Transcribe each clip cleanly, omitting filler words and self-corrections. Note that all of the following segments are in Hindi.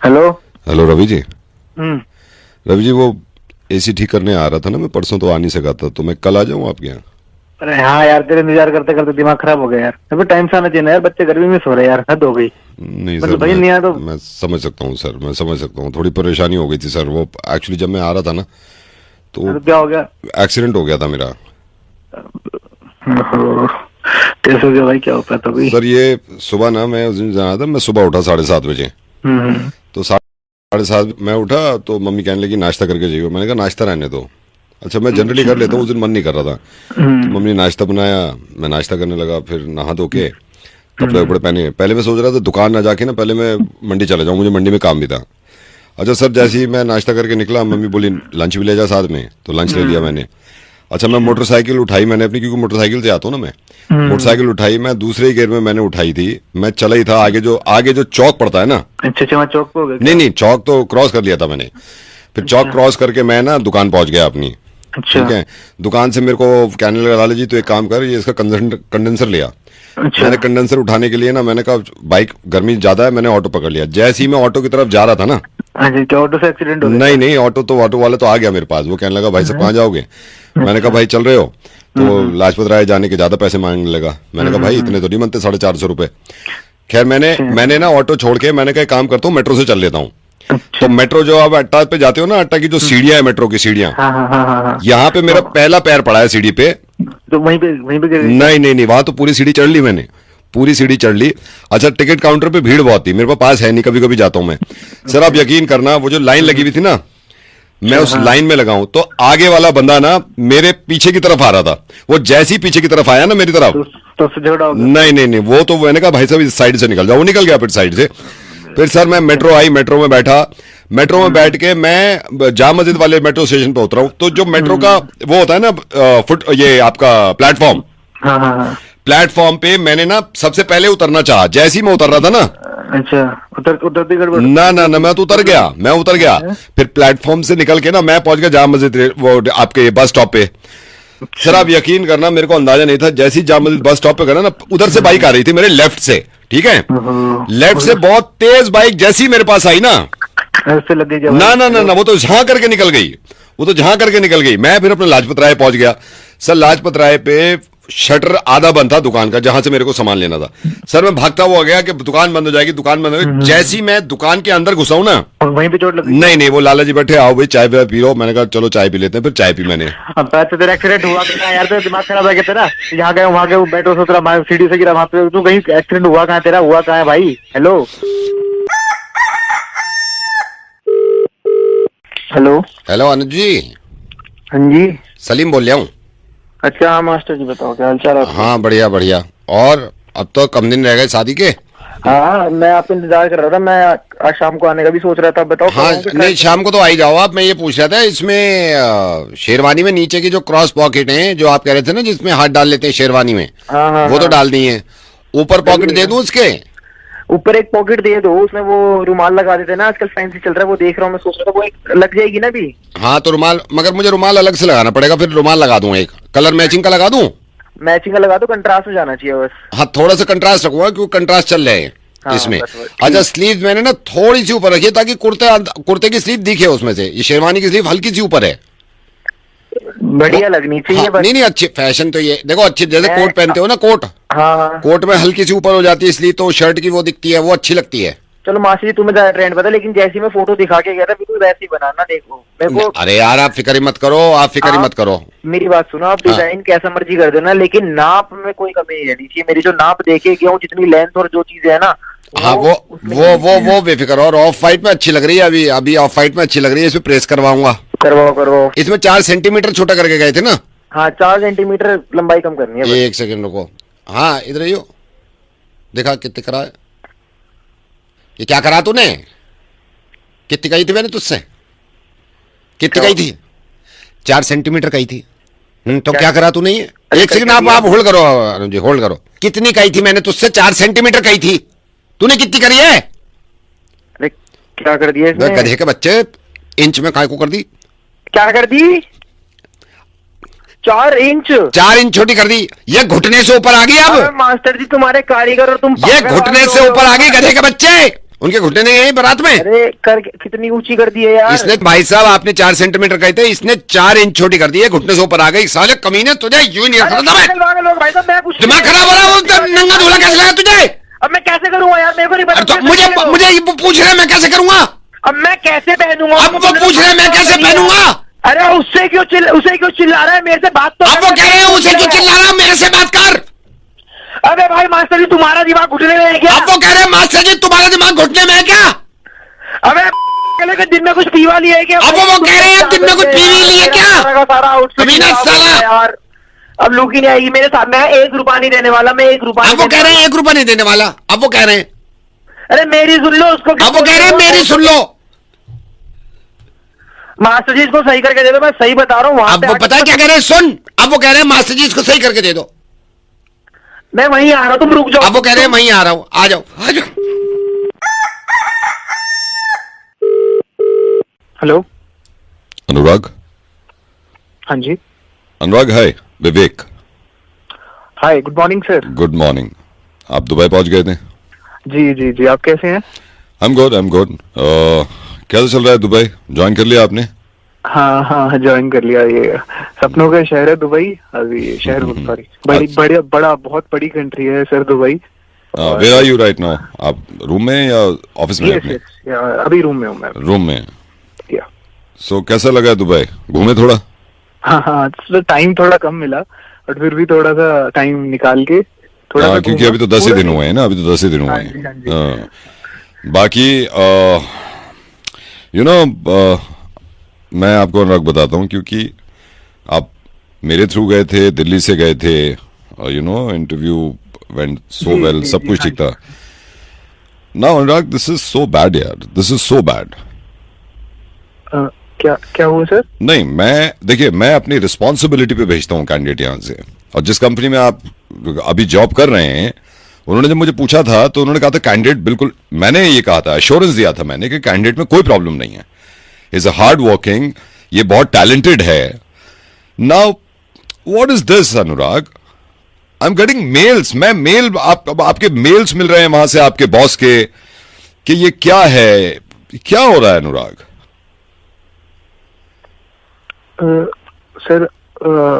हेलो। हेलो रवि जी। हम्म। रवि जी वो एसी ठीक करने आ रहा था ना, मैं परसों तो आ नहीं सका था, तो मैं कल आ जाऊँ आपके यहाँ? अरे हाँ यार, तेरे इंतजार करते करते दिमाग खराब हो गया यार। अभी टाइम से आना चाहिए ना यार, बच्चे गर्मी में सो रहे हैं यार, हद हो गई। नहीं सर, मतलब भाई नहीं आया तो मैं समझ सकता हूँ सर, मैं समझ सकता हूँ, थोड़ी परेशानी हो गई थी सर। वो एक्चुअली जब मैं आ रहा था ना तो क्या हो गया? एक्सीडेंट हो गया था मेरा। ओहो, कैसे हो गया भाई? क्या हो पाया तो भी? सर ये सुबह ना, मैं उस दिन जाना था, मैं सुबह उठा 7:30 बजे। हम्म। तो 7:30 मैं उठा तो मम्मी कहने लगी नाश्ता करके जाइए। मैंने कहा नाश्ता रहने दो। अच्छा, मैं जनरली कर लेता हूँ, उस दिन मन नहीं कर रहा था। तो मम्मी ने नाश्ता बनाया, मैं नाश्ता करने लगा, फिर नहा धो के कपड़े वपड़े पहने। पहले मैं सोच रहा था दुकान ना जाके ना, पहले मैं मंडी चला जाऊँ, मुझे मंडी में काम भी था। अच्छा सर, जैसे ही मैं नाश्ता करके निकला, मम्मी बोली लंच भी ले जा साथ में, तो लंच ले लिया मैंने। अच्छा, मैं मोटरसाइकिल उठाई मैंने अपनी, क्योंकि मोटरसाइकिल से आता हूँ ना मैं। मोटरसाइकिल उठाई, मैं दूसरे ही गियर में मैंने उठाई थी, मैं चला ही था। आगे जो चौक पड़ता है ना, अच्छा अच्छा, वहाँ चौक पे हो गया? नहीं नहीं, चौक तो क्रॉस कर लिया था मैंने। फिर चौक क्रॉस करके मैं ना दुकान पहुंच गया अपनी। अच्छा ठीक है, दुकान से मेरे को कहने लगा लाला जी तो एक काम कर, ये इसका कंडेंसर लिया। अच्छा। मैंने कंडेंसर उठाने के लिए ना, मैंने कहा बाइक गर्मी ज्यादा है, मैंने ऑटो पकड़ लिया। जैसे ही मैं ऑटो की तरफ जा रहा था ना, अच्छा, क्या ऑटो से एक्सीडेंट हो गया? नहीं नहीं, ऑटो वाला तो आ गया मेरे पास। वो कहने लगा भाई साहब कहाँ जाओगे? मैंने कहा भाई चल रहे हो? तो लाजपत राय जाने के ज्यादा पैसे मांगने लगा। मैंने कहा भाई इतने तो नहीं बनते, 450 रुपए। खैर मैंने ना ऑटो छोड़ के मैंने कहा एक काम करता हूँ, मेट्रो से चल लेता हूँ। तो मेट्रो जो आप अट्टा पे जाते हो ना, अट्टा की जो सीढ़ियां है, मेट्रो की सीढ़ियां, हाँ हाँ हाँ हाँ हाँ। यहाँ पे मेरा पहला पैर पड़ा है सीढ़ी पे। तो वहीं पे गिर गई? नहीं नहीं नहीं, वहां तो पूरी सीढ़ी चढ़ ली मैंने, पूरी सीढ़ी चढ़ ली। अच्छा, टिकट काउंटर पे भीड़ बहुत थी, मेरे पास है नहीं, कभी कभी जाता हूं मैं। सर आप यकीन करना, वो जो लाइन लगी हुई थी ना, मैं उस लाइन में लगा हूं, तो आगे वाला बंदा ना मेरे पीछे की तरफ आ रहा था। वो जैसे ही पीछे की तरफ आया ना मेरी तरफ, तो उससे झगड़ा हो गया? नहीं नहीं नहीं, वो तो मैंने कहा भाई साहब इस साइड से निकल जाओ। वो निकल गया फिर साइड से। फिर सर मैं मेट्रो आई, मेट्रो में बैठा, मेट्रो में बैठ के मैं जामा मस्जिद वाले मेट्रो स्टेशन पे उतरा हूं। तो जो मेट्रो का वो होता है ना, ये आपका प्लेटफॉर्म, हाँ हाँ हाँ। प्लेटफॉर्म पे मैंने ना सबसे पहले उतरना चाहा। जैसे ही मैं उतर रहा था ना, अच्छा, उतरती गड़बड़? ना ना ना, मैं तो उतर गया। फिर प्लेटफॉर्म से निकल के ना मैं पहुंच गया जामा मस्जिद, वो आपके बस स्टॉप पे। सर आप यकीन करना, मेरे को अंदाजा नहीं था, जैसे ही जामा मस्जिद बस स्टॉप पे गया ना, उधर से बाइक आ रही थी मेरे लेफ्ट से। ठीक है, लेफ्ट से बहुत तेज बाइक जैसी ही मेरे पास आई ना, ऐसे लग गई? ना ना ना ना, वो तो झां करके निकल गई। मैं फिर अपने लाजपत राय पहुंच गया। सर लाजपत राय पे शटर आधा बंद था दुकान का, जहां से मेरे को सामान लेना था। सर मैं भागता हुआ गया कि दुकान बंद हो जाएगी, दुकान बंद हो गई। जैसी मैं दुकान के अंदर घुसा हूं ना, वहीं पे चोट लग गई? नहीं नहीं, वो लाला जी बैठे, आओ भाई चाय पी लो। मैंने कहा चलो चाय पी लेते हैं। फिर चाय पी मैंने। अब तो तेरा एक्सीडेंट हुआ कहाँ यार? तेरा दिमाग खराब है क्या तेरा? यहाँ गए वहाँ गए, बैठो सो, तेरा सीढ़ी से गिरा, वहाँ पे तू कहीं एक्सीडेंट हुआ कहाँ? तेरा हुआ कहाँ है भाई? हेलो हेलो हेलो अनुज जी। हाँ जी। सलीम बोल रहा हूँ। अच्छा हाँ मास्टर जी, बताओ क्या हाल चाल है? हाँ बढ़िया बढ़िया। और अब तो कम दिन रह गए शादी के। हाँ, मैं आपका इंतजार कर रहा था। मैं आज शाम को आने का भी सोच रहा था। बताओ हाँ नहीं, शाम को तो आ ही जाओ आप। मैं ये पूछ रहा था, इसमें शेरवानी में नीचे की जो क्रॉस पॉकेट है, जो आप कह रहे थे ना जिसमें हाथ डाल लेते हैं शेरवानी में, हाँ हाँ वो तो हाँ। डाल दी है। ऊपर पॉकेट दे दूं उसके? ऊपर एक पॉकेट दे दो, उसमें वो रुमाल लगा देते हैं ना, आजकल फैंसी चल रहा है, वो देख रहा हूँ। मैं सोच रहा था वो एक लग जाएगी ना भी। हाँ तो रुमाल, मगर मुझे रुमाल अलग से लगाना पड़ेगा। फिर रुमाल लगा दूं, एक कलर मैचिंग का लगा दूं? मैचिंग का लगा दो, कंट्रास्ट में जाना चाहिए बस। हाँ थोड़ा सा कंट्रास्ट रखूंगा, क्योंकि कंट्रास्ट चल रहे हैं हाँ, इसमें। बस, अच्छा, स्लीव मैंने ना थोड़ी सी ऊपर रखी है, ताकि कुर्ते की स्लीव दिखे उसमें से। ये शेरवानी की स्लीव हल्की सी ऊपर है, बढ़िया लगनी चाहिए हाँ, बस। नहीं नहीं, अच्छी फैशन तो ये देखो, अच्छी जैसे कोट पहनते हो ना, कोट, हाँ हाँ। कोट में हल्की सी ऊपर हो जाती है इसलिए, तो शर्ट की वो दिखती है, वो अच्छी लगती है। चलो मासी जी, तुम्हें ज्यादा ट्रेंड पता, लेकिन जैसी मैं फोटो दिखा के गया था बिल्कुल वैसे ही बनाना। देखो मेरे को, अरे यार आप फिक्र ही मत करो, आप फिक्र ही मत करो। मेरी बात सुनो, आप डिजाइन कैसा मर्जी कर देना, लेकिन नाप में कोई कमी नहीं रहनी चाहिए। मेरी जो नाप देखे गया हूँ, जितनी लेंथ और जो चीजें है ना, हाँ वो बेफिक्र। और ऑफ वाइट में अच्छी लग रही है, अभी ऑफ वाइट में अच्छी लग रही है। इसमें प्रेस करवाऊंगा। करवाओ। इसमें 4 सेंटीमीटर छोटा करके गए थे ना? हाँ, 4 सेंटीमीटर लंबाई कम करनी है बस। एक सेकंड रुको। हाँ इधर ही हो, देखा कितने करा है? ये क्या करा तूने? कितनी कही थी मैंने तुझसे? कितनी कही थी? 4 सेंटीमीटर कही थी। तो क्या करा तूने ये? एक सेकंड आप होल्ड करो अनुज जी, होल्ड करो। कितनी कही थी मैंने तुझसे? 4 सेंटीमीटर कही थी। तूने कितनी करी है? अरे क्या कर दिया इसने? गधे के बच्चे, इंच में काय को कर दी? क्या कर दी? 4 इंच? 4 इंच छोटी कर दी। ये घुटने से ऊपर आ गई अब। मास्टर जी तुम्हारे कारीगर, और तुम ये घुटने से ऊपर आ गई गधे के बच्चे। उनके घुटने नहीं है बारात में? अरे कर कितनी ऊंची कर दी है यार। इसने भाई साहब आपने 4 सेंटीमीटर कहे थे, इसने 4 इंच छोटी कर दी है, घुटने से ऊपर आ गई। साले कमीने, तुझे यूं नहीं रखता था मैं। भाई साहब मैं कुछ दिमाग खराब हो रहा है, नंगा धूला कैसे लगा तुझे? अब मैं कैसे करूंगा यार, मेरे को नहीं पता। तो मुझे ये पूछ रहे हैं मैं कैसे करूंगा? अब मैं कैसे पहनूंगा? अब वो पूछ रहे हैं मैं कैसे पहनूंगा? अरे उसे क्यों चिल्ला रहा है? मेरे से बात तो अब वो कह रहे हैं उसे क्यों चिल्ला रहा है, मेरे से बात कर। अबे भाई मास्टर जी तुम्हारा दिमाग घुटने में है क्या? अब वो कह रहे हैं मास्टर जी तुम्हारा दिमाग घुटने में है क्या? अबे के दिन में कुछ पीवा लिया है क्या? अब वो कह रहे हैं दिन में कुछ पी लिया है क्या? सारा आउटफिट कमीना साला। यार अब लुक ही नहीं आएगी मेरे साथ। मैं 1 रुपया नहीं देने वाला, मैं 1 रुपया। अब वो कह रहे हैं 1 रुपया नहीं देने वाला। अब वो कह रहे हैं, अरे मेरी सुन लो उसको। अब वो कह रहे हैं मेरी सुन लो। मास्टर जी इसको सही करके दे दो, मैं सही बता रहा हूँ। अब वो पता है क्या कह रहे हैं, सुन। अब वो कह रहे हैं मास्टर जी इसको सही करके दे दो। मैं वहीं आ रहा हूँ, तुम रुक जाओ। अब वो कह रहे हैं वहीं आ रहा हूँ, आ जाओ आ जाओ। हेलो अनुराग। हाँ जी। Anurag, hi, Vivek. Hi, good morning sir. Good morning. आप दुबई पहुंच गए थे? जी जी जी, आप कैसे हैं? I am good, I am good. कैसा चल रहा है दुबई? ज्वाइन कर लिया आपने? हाँ हाँ, ज्वाइन कर लिया। ये सपनों का शहर है दुबई। अभी शहर सॉरी बड़ा बहुत बड़ी कंट्री है sir Dubai. Where are you right now? आप रूम में या ऑफिस में? अपने अभी रूम में हूँ मैं। रूम में। सो कैसा लगा दुबई? घूमे थोड़ा? हाँ हाँ, टाइम थोड़ा कम मिला बट फिर भी थोड़ा सा टाइम निकाल के थोड़ा सा क्योंकि अभी तो 10 ही दिन हुए हैं ना, अभी तो 10 ही दिन हुए हैं। बाकी यू नो मैं आपको अनुराग बताता हूँ, क्योंकि आप मेरे थ्रू गए थे, दिल्ली से गए थे, you know interview went so well, सब कुछ ठीक था। Now Anurag, this is so bad यार, दिस इज सो बैड। क्या क्या हुआ सर? नहीं, देखिए मैं अपनी रिस्पॉन्सिबिलिटी पे भेजता हूँ कैंडिडेट यहाँ से। और जिस कंपनी में आप अभी जॉब कर रहे हैं, उन्होंने जब मुझे पूछा था तो उन्होंने कहा था कैंडिडेट बिल्कुल, मैंने ये कहा था, एश्योरेंस दिया था मैंने कि कैंडिडेट में कोई प्रॉब्लम नहीं है, इज अ हार्ड वर्किंग, ये बहुत टैलेंटेड है। Now what is this Anurag? I am getting mails, मैं मेल आपके मेल्स मिल रहे हैं वहां से आपके बॉस के कि ये क्या है, क्या हो रहा है अनुराग? सर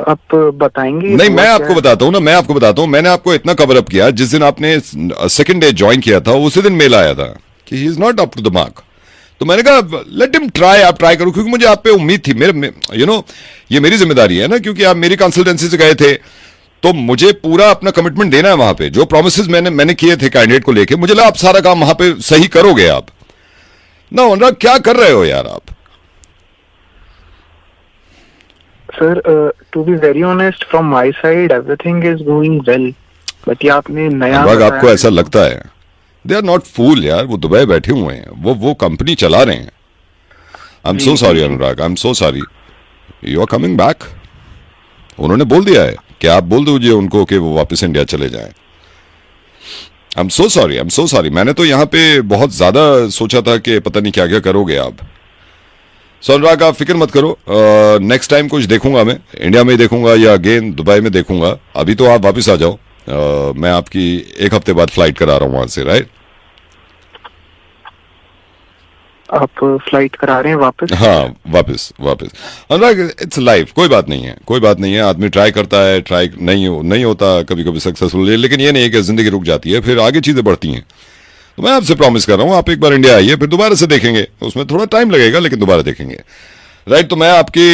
आप बताएंगे? नहीं, मैं आपको बताता हूँ ना, मैं आपको बताता हूँ। मैंने आपको इतना कवर अप किया, जिस दिन आपने सेकंड डे ज्वाइन किया था उसी दिन मेल आया था कि he is not up to the mark. तो मैंने कहा लेट हिम ट्राई, आप ट्राई करो, क्योंकि मुझे आप पे उम्मीद थी। मेरे यू नो ये मेरी जिम्मेदारी है ना, क्योंकि आप मेरी कंसल्टेंसी से गए थे तो मुझे पूरा अपना कमिटमेंट देना है वहां पे। जो प्रोमिसेस मैंने किए थे कैंडिडेट को लेके, मुझे लगा आप सारा काम वहां पे सही करोगे आप ना। अनुराग क्या कर रहे हो यार आप? Sir to be very honest from my side everything is going well, but ये आपने नया अनुराग, आपको ऐसा लगता है? दे आर नॉट फूल यार, वो दुबई बैठे हुए हैं, वो कंपनी चला रहे हैं। I am so sorry Anurag, I am so sorry. You are coming back, उन्होंने बोल दिया है कि आप बोल दीजिए उनको कि वो वापस इंडिया चले जाएं। आई am so sorry, I am so sorry. मैंने तो यहाँ पे बहुत ज्यादा सोचा था कि पता नहीं क्या क्या करोगे आप। सो अनुराग आप फिक्र मत करो, नेक्स्ट टाइम कुछ देखूंगा मैं, इंडिया में ही देखूंगा या अगेन दुबई में देखूंगा। अभी तो आप वापस आ जाओ, मैं आपकी 1 हफ्ते बाद फ्लाइट करा रहा हूँ वहां से, राइट? आप फ्लाइट करा रहे हैं वापस? हाँ, वापस अनुराग, इट्स लाइफ, कोई बात नहीं है, कोई बात नहीं है। आदमी ट्राई करता है, ट्राई नहीं होता कभी कभी सक्सेसफुल, लेकिन ये नहीं है कि जिंदगी रुक जाती है, फिर आगे चीजें बढ़ती हैं। तो मैं आपसे प्रॉमिस कर रहा हूँ, आप एक बार इंडिया आइए, फिर दोबारा से देखेंगे। उसमें थोड़ा टाइम लगेगा लेकिन दोबारा देखेंगे, राइट? तो मैं आपकी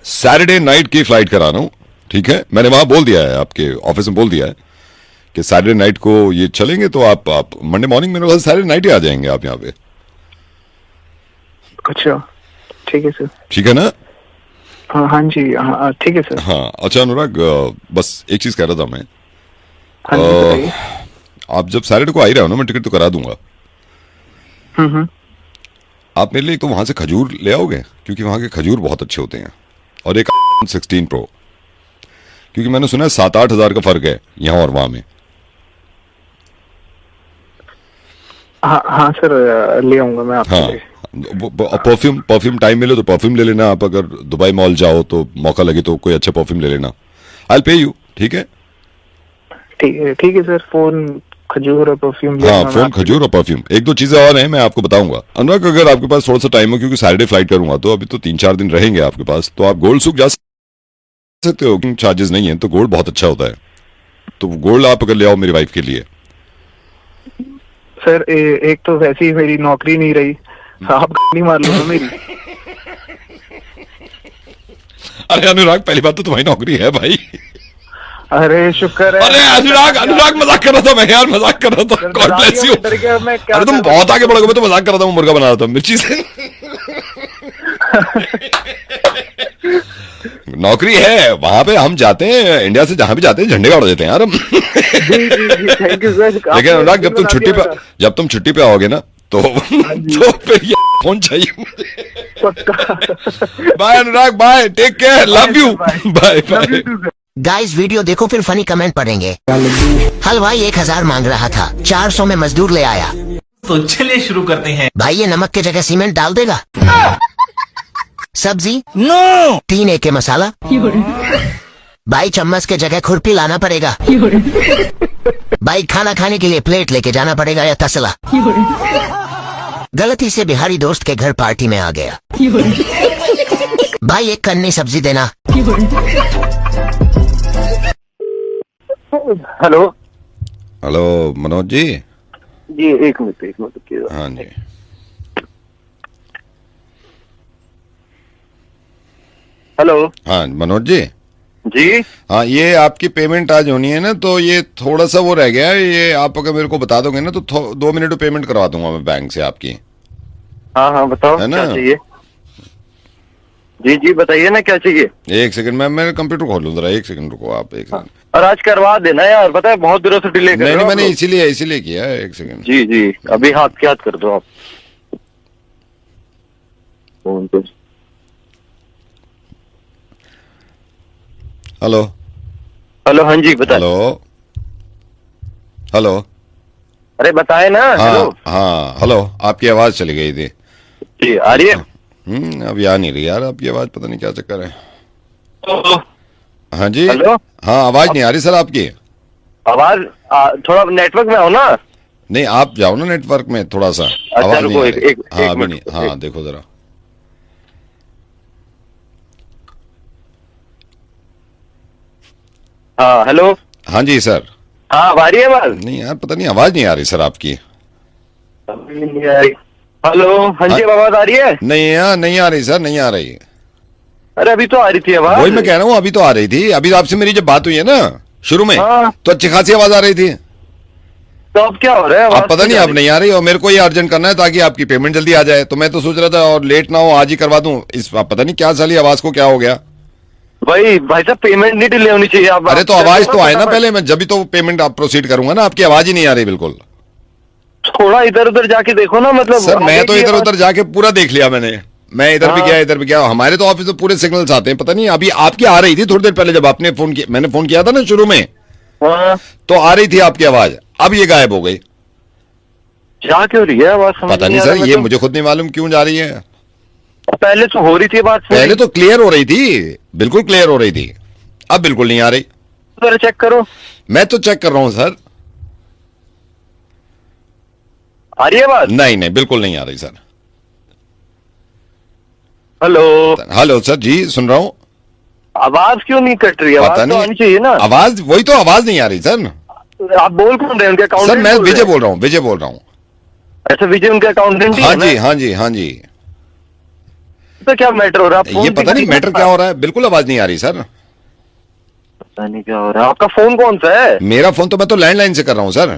सैटरडे नाइट की फ्लाइट करा रहा हूँ, ठीक है? मैंने वहां बोल दिया है, आपके ऑफिस में बोल दिया है कि सैटरडे नाइट को ये चलेंगे, तो आप मंडे मॉर्निंग मेरे पास सैटरडे नाइट ही आ जाएंगे आप यहाँ पे। अच्छा, ठीक है सर। ठीक है ना? हाँ हाँ जी, हाँ ठीक है सर। हाँ, अच्छा अनुराग, बस एक चीज कह रहा था मैं। हाँ जी, बताइए। आप जब सैटरडे को आ ही रहे हो ना, मैं टिकट तो करा दूंगा। आप मेरे लिए तो वहां से खजूर ले आओगे, क्योंकि वहां के खजूर बहुत अच्छे होते हैं, और एक 16 प्रो, क्योंकि मैंने सुना है 7-8 हज़ार का फर्क है यहाँ और वहां में। हाँ हाँ सर, ले आऊंगा मैं आपके लिए। परफ्यूम टाइम मिले तो परफ्यूम ले लेना। आप अगर दुबई मॉल जाओ तो मौका लगे तो कोई अच्छा परफ्यूम ले लेना। आई विल पे यू, ठीक है? ठीक है सर। फोन खजूर और परफ्यूम हाँ, फोन, खजूर और परफ्यूम, एक दो चीजें और हैं मैं आपको बताऊंगा। अनुराग, अगर आपके पास थोड़ा सा टाइम हो, क्योंकि सैटरडे फ्लाइट करूंगा तो अभी तो 3-4 दिन रहेंगे आपके पास, तो आप गोल्ड सुख जा सकते हो, चार्जेस नहीं है, तो गोल्ड बहुत अच्छा होता है, तो गोल्ड आप अगर ले आओ मेरी वाइफ के लिए। सर एक तो वैसे ही मेरी नौकरी नहीं रही, आप नहीं मार लो ना मेरी। अरे अनुराग, पहली बात तो तुम्हारी नौकरी है भाई। अरे शुक्र है। अरे अनुराग मजाक कर रहा था मैं यार, मजाक कर रहा था। God bless you. अरे तुम बहुत आगे बढ़ोगे, मैं तो मजाक कर रहा था, मुर्गा बना रहा था मिर्ची से। नौकरी है, वहां पे हम जाते हैं, इंडिया से जहां भी जाते हैं झंडे गाड़ देते हैं यार हम। Thank you sir. लेकिन अनुराग, जब तुम छुट्टी पे आओगे ना तो फिर ये फोन चाहिए मुझे। Bye Anurag, bye, take care, love you, bye bye. Guys video देखो फिर फनी कमेंट पढ़ेंगे। हलवाई 1000 मांग रहा था, 400 में मजदूर ले आया। तो चलिए शुरू करते हैं। भाई ये नमक के जगह सीमेंट डाल देगा। सब्जी नो। 3 एके मसाला। भाई चम्मच के जगह खुरपी लाना पड़ेगा। भाई खाना खाने के लिए प्लेट लेके जाना पड़ेगा या तसला। गलती से बिहारी दोस्त के घर पार्टी में आ गया। भाई एक कन्नी सब्जी देना। Hello hello Manoj ji. जी एक मिनट। हाँ जी, हेलो। हाँ मनोज जी। जी हाँ, ये आपकी पेमेंट आज होनी है ना, तो ये थोड़ा सा वो रह गया है, ये आप अगर मेरे को बता दोगे ना तो 2 मिनट में पेमेंट करवा दूंगा मैं बैंक से आपकी। हाँ बताओ, है ना? क्या चाहिए? जी बताइए ना, क्या चाहिए? एक सेकंड, मैं मेरे कंप्यूटर खोल लूँ जरा, एक सेकंड रुको आप, एक सेकंड। और आज करवा देना यार, पता है बहुत दिनों से डिले कर रहे हो। नहीं, मैंने इसीलिए किया है, एक सेकंड। जी अभी हाथ के हाथ कर दो आप फोन पे। हेलो। हाँ जी बताए। हेलो। अरे बताए ना। हाँ हेलो, आपकी आवाज चली गई थी। जी आ रही है। अभी आ नहीं रही यार आपकी आवाज, पता नहीं क्या चक्कर है। हाँ जी। हेलो। हाँ, आवाज नहीं आ रही सर आपकी। आवाज थोड़ा नेटवर्क में हो ना। नहीं, आप जाओ ना नेटवर्क में थोड़ा सा। आवाज नहीं आ रही। हाँ अभी नहीं। हाँ देखो जरा। हाँ हेलो। हाँ जी सर। हाँ आ रही है आवाज? नहीं यार, पता नहीं आवाज नहीं आ रही सर आपकी। नहीं आ रही। हेलो। हाँ जी, आवाज आ रही है? नहीं यार, नहीं आ रही सर, नहीं आ रही। अरे अभी तो आ रही थी आवाज। वही मैं कह रहा हूँ, अभी तो आ रही थी। अभी आपसे मेरी जब बात हुई है ना शुरू में, हाँ। तो अच्छी खासी आवाज आ रही थी। तो अब क्या हो रहा है? अब पता नहीं, अब नहीं आ रही, और मेरे को ये अर्जेंट करना है ताकि आपकी पेमेंट जल्दी आ जाए, तो मैं तो सोच रहा था और लेट ना हो, आज ही करवा दूं। इस पता नहीं क्या साली आवाज को क्या हो गया। भाई साहब, पेमेंट नहीं डिले होनी चाहिए। आप अरे तो आवाज तो आए ना पहले, मैं जब भी तो पेमेंट आप प्रोसीड करूंगा ना। आपकी आवाज ही नहीं आ रही बिल्कुल। थोड़ा इधर उधर जाके देखो ना, मतलब। सर मैं तो इधर उधर जाके पूरा देख लिया मैंने। मैं इधर भी गया, इधर भी गया। हमारे तो ऑफिस में पूरे सिग्नल्स आते हैं। पता नहीं, अभी आपकी आ रही थी थोड़ी देर पहले, जब आपने फोन किया, मैंने फोन किया था ना शुरू में, हाँ। तो आ रही थी आपकी आवाज। अब ये गायब हो गई। जा क्यों रही है आवाज? पता नहीं सर, ये मुझे खुद नहीं मालूम क्यों जा रही है। पहले तो हो रही थी बात। पहले तो क्लियर हो रही थी, बिल्कुल क्लियर हो रही थी। अब बिल्कुल नहीं आ रही। जरा चेक करो। मैं तो चेक कर रहा हूं सर। आ रही है बात? नहीं, बिल्कुल नहीं आ रही सर। हेलो सर जी, सुन रहा हूँ। आवाज क्यों नहीं कट रही है? पता आवाज तो आनी नहीं, चाहिए ना। आवाज, वही तो आवाज नहीं आ रही सर। आप बोल कौन रहे हैं? उनके अकाउंटेंट? सर मैं विजय बोल रहा हूँ, विजय बोल रहा हूँ। अच्छा, विजय उनके अकाउंटेंट? हाँ जी। तो क्या मैटर हो रहा है? ये पता नहीं मैटर क्या हो रहा है, बिल्कुल आवाज नहीं आ रही सर। पता नहीं क्या हो रहा है। आपका फोन कौन सा है? मेरा फोन तो, मैं तो लैंडलाइन से कर रहा हूँ सर।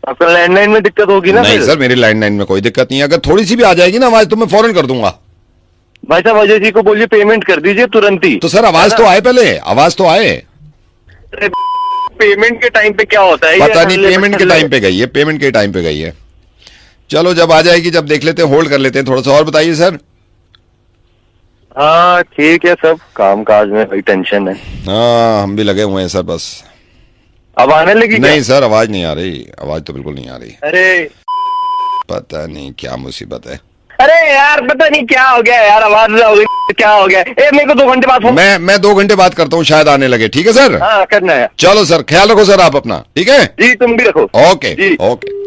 आपका लैंडलाइन में दिक्कत होगी ना? नहीं सर, मेरी लैंडलाइन में कोई दिक्कत नहीं है। अगर थोड़ी सी भी आ जाएगी ना आवाज तो मैं फौरन कर दूंगा। भाई साहब, अजय जी को बोलिए पेमेंट कर दीजिए तुरंत ही। तो सर आवाज तो आए, पहले आवाज तो आए। पेमेंट के टाइम पे क्या होता है? पता नहीं, पेमेंट के टाइम पे गई है, पेमेंट के टाइम पे गई है। चलो जब आ जाएगी, जब देख लेते हैं, होल्ड कर लेते हैं थोड़ा सा। और बताइए सर। हाँ ठीक है, सब काम काज में वही टेंशन है। हाँ, हम भी लगे हुए हैं सर बस। अब आने लगी? नहीं सर, आवाज नहीं आ रही, आवाज तो बिल्कुल नहीं आ रही। अरे पता नहीं क्या मुसीबत है। अरे यार, पता नहीं क्या हो गया यार, आवाज हो गई। क्या हो गया? मेरे को 2 घंटे बाद फोन। मैं 2 घंटे बात करता हूँ, शायद आने लगे। ठीक है सर? हाँ करना है। चलो सर, ख्याल रखो सर आप अपना। ठीक है जी, तुम भी रखो। ओके जी। ओके।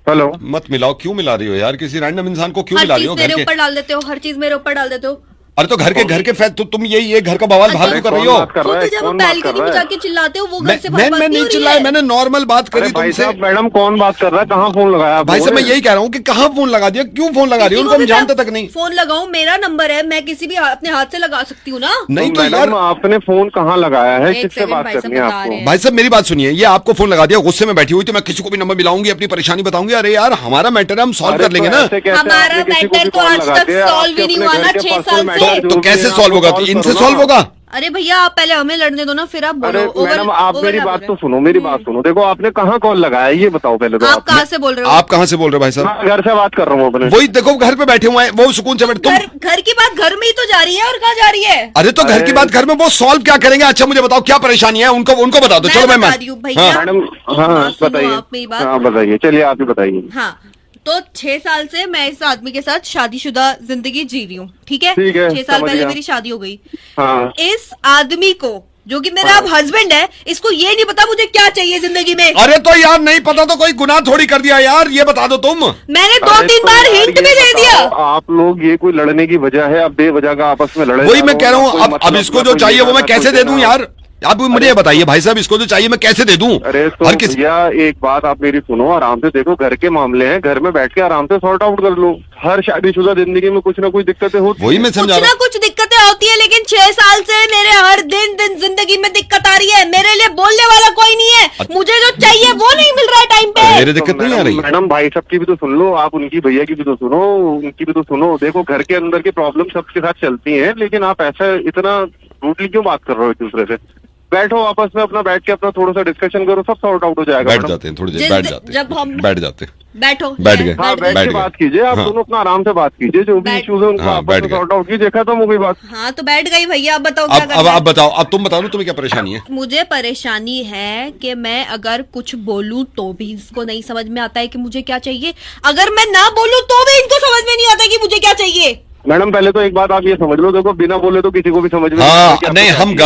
हेलो। मत मिलाओ, क्यों मिला रही हो यार? किसी रैंडम इंसान को क्यों हर मिला रही चीज हो? मेरे ऊपर डाल देते हो, हर चीज मेरे ऊपर डाल देते हो। अरे तो घर के फैल तो तुम ये घर का बवाल बाहर क्यों कर रही हो? तो जब आप बैल्कनी में जाके चिल्लाते हो वो घर से बाहर बात मैं नहीं नहीं हो रही चिल्लाया, है। मैंने नॉर्मल बात करी तुमसे। मैडम कौन बात कर रहा है? कहाँ फोन लगाया? भाई साहब मैं यही कह रहा हूँ कि कहाँ फोन लगा दिया, क्यों फोन लगा रही हो? किसी उनको को हम भी जानते मैं तक नहीं। फोन लगाऊं, मेरा नंबर है, मैं किसी भी अपने हाथ से लगा सकती हूँ ना। नहीं तो यार आपने फोन कहाँ लगाया है? एक किससे सेकंड बात भाई साहब करनी है बता आपको? रहे हैं। भाई साहब मेरी बात सुनिए, ये आपको फोन लगा दिया, गुस्से में बैठी हुई तो मैं किसी को भी नंबर मिलाऊंगी, अपनी परेशानी बताऊंगी। अरे यार हमारा मैटर है, हम सॉल्व कर लेंगे ना। हमारा मैटर तो आज तक सॉल्व ही नहीं हुआ ना 6 साल से। तो कैसे सॉल्व होगा? तो इनसे सॉल्व होगा? अरे भैया आप पहले हमें लड़ने दो ना, फिर आप अरे बोलो। मैडम आप मेरी बात तो सुनो, मेरी बात सुनो। देखो आपने कहाँ कॉल लगाया ये बताओ पहले तो। आप कहाँ से बोल रहे हो? आप कहाँ से बोल रहे हो भाई साहब? मैं घर से बात कर रहा हूँ अपने। वही देखो, घर पे बैठे हुए हैं, वो सुकून से बैठे। घर की बात घर में ही तो जा रही है, और कहाँ जा रही है? अरे तो घर की बात घर में, वो सॉल्व क्या करेंगे? अच्छा मुझे बताओ क्या परेशानी है, उनको बता दो। चलो मैं बता रही हूँ भैया। मैडम हाँ सुनो बताइए। आप मेरी बात। हाँ बताइए, चलिए आप ही बताइए। हाँ तो 6 साल से मैं इस आदमी के साथ शादीशुदा जिंदगी जी रही हूँ, ठीक है? ठीक है, 6 साल समझ पहले गया। मेरी शादी हो गई। हाँ इस आदमी को, जो कि मेरा अब हस्बैंड है, इसको ये नहीं पता मुझे क्या चाहिए जिंदगी में। अरे तो यार नहीं पता तो कोई गुनाह थोड़ी कर दिया यार, ये बता दो तुम। मैंने अरे 2-3 तो बार यार हिंट ये भी दे दिया। बताओ, आप लोग ये कोई लड़ने की वजह है? अब बेवजह का आपस में लड़े। वही मैं कह रहा हूँ, अब इसको जो चाहिए वो मैं कैसे दे दूं यार? आप मुझे ये बताइए भाई साहब, इसको जो चाहिए मैं कैसे दे दूं? अरे तो हर किसी भैया एक बात आप मेरी सुनो, आराम से देखो, घर के मामले हैं, घर में बैठ के आराम से सॉर्ट आउट कर लो। हर शादीशुदा जिंदगी में कुछ ना कुछ दिक्कतें होती वही हैं। मैं समझा कुछ रहा ना कुछ दिक्कतें होती है, लेकिन 6 साल से मेरे हर दिन जिंदगी में दिक्कत आ रही है। मेरे लिए बोलने वाला कोई नहीं है, मुझे जो चाहिए वो नहीं मिल रहा है टाइम पे। मेरे दिक्कत नहीं आ रही। मैडम भाई सब की भी तो सुन लो, आप उनकी भैया की भी तो सुनो, उनकी भी तो सुनो। देखो घर के अंदर की प्रॉब्लम सबके साथ चलती है, लेकिन आप ऐसा इतना रूडली क्यों बात कर रहे हो एक दूसरे से? बैठो आपस में, अपना बैठ के अपना थोड़ा सा डिस्कशन करो, सब सॉर्ट आउट हो जाएगा। बैठ जाते हैं थोड़ी देर, बैठ जाते जब हम बैठ जाते बैठो, बैठ गए। हाँ बैठ बैठ के गए। बात कीजिए, आप हाँ। दोनों अपना आराम से बात कीजिए, जो भी बैठ- इश्यूज है उनको हाँ, आपस बैठ में गए। सॉर्ट आउट कीजिए, खत्म हो गई बात। हाँ तो बैठ गई भैया, अब बताओ क्या अब करना है? आप बताओ, अब तुम बताओ ना तुम्हें क्या परेशानी है? मुझे परेशानी है कि मैं अगर कुछ बोलूं तो भी इसको नहीं समझ में आता है कि मुझे क्या चाहिए, अगर मैं ना बोलूं तो भी इनको समझ में नहीं आता कि मुझे क्या चाहिए। मैडम पहले तो एक बात आप ये समझ लो, देखो बिना बोले तो किसी को भी समझ में नहीं आता कि हाँ आपको नहीं, क्या हम चाहिए।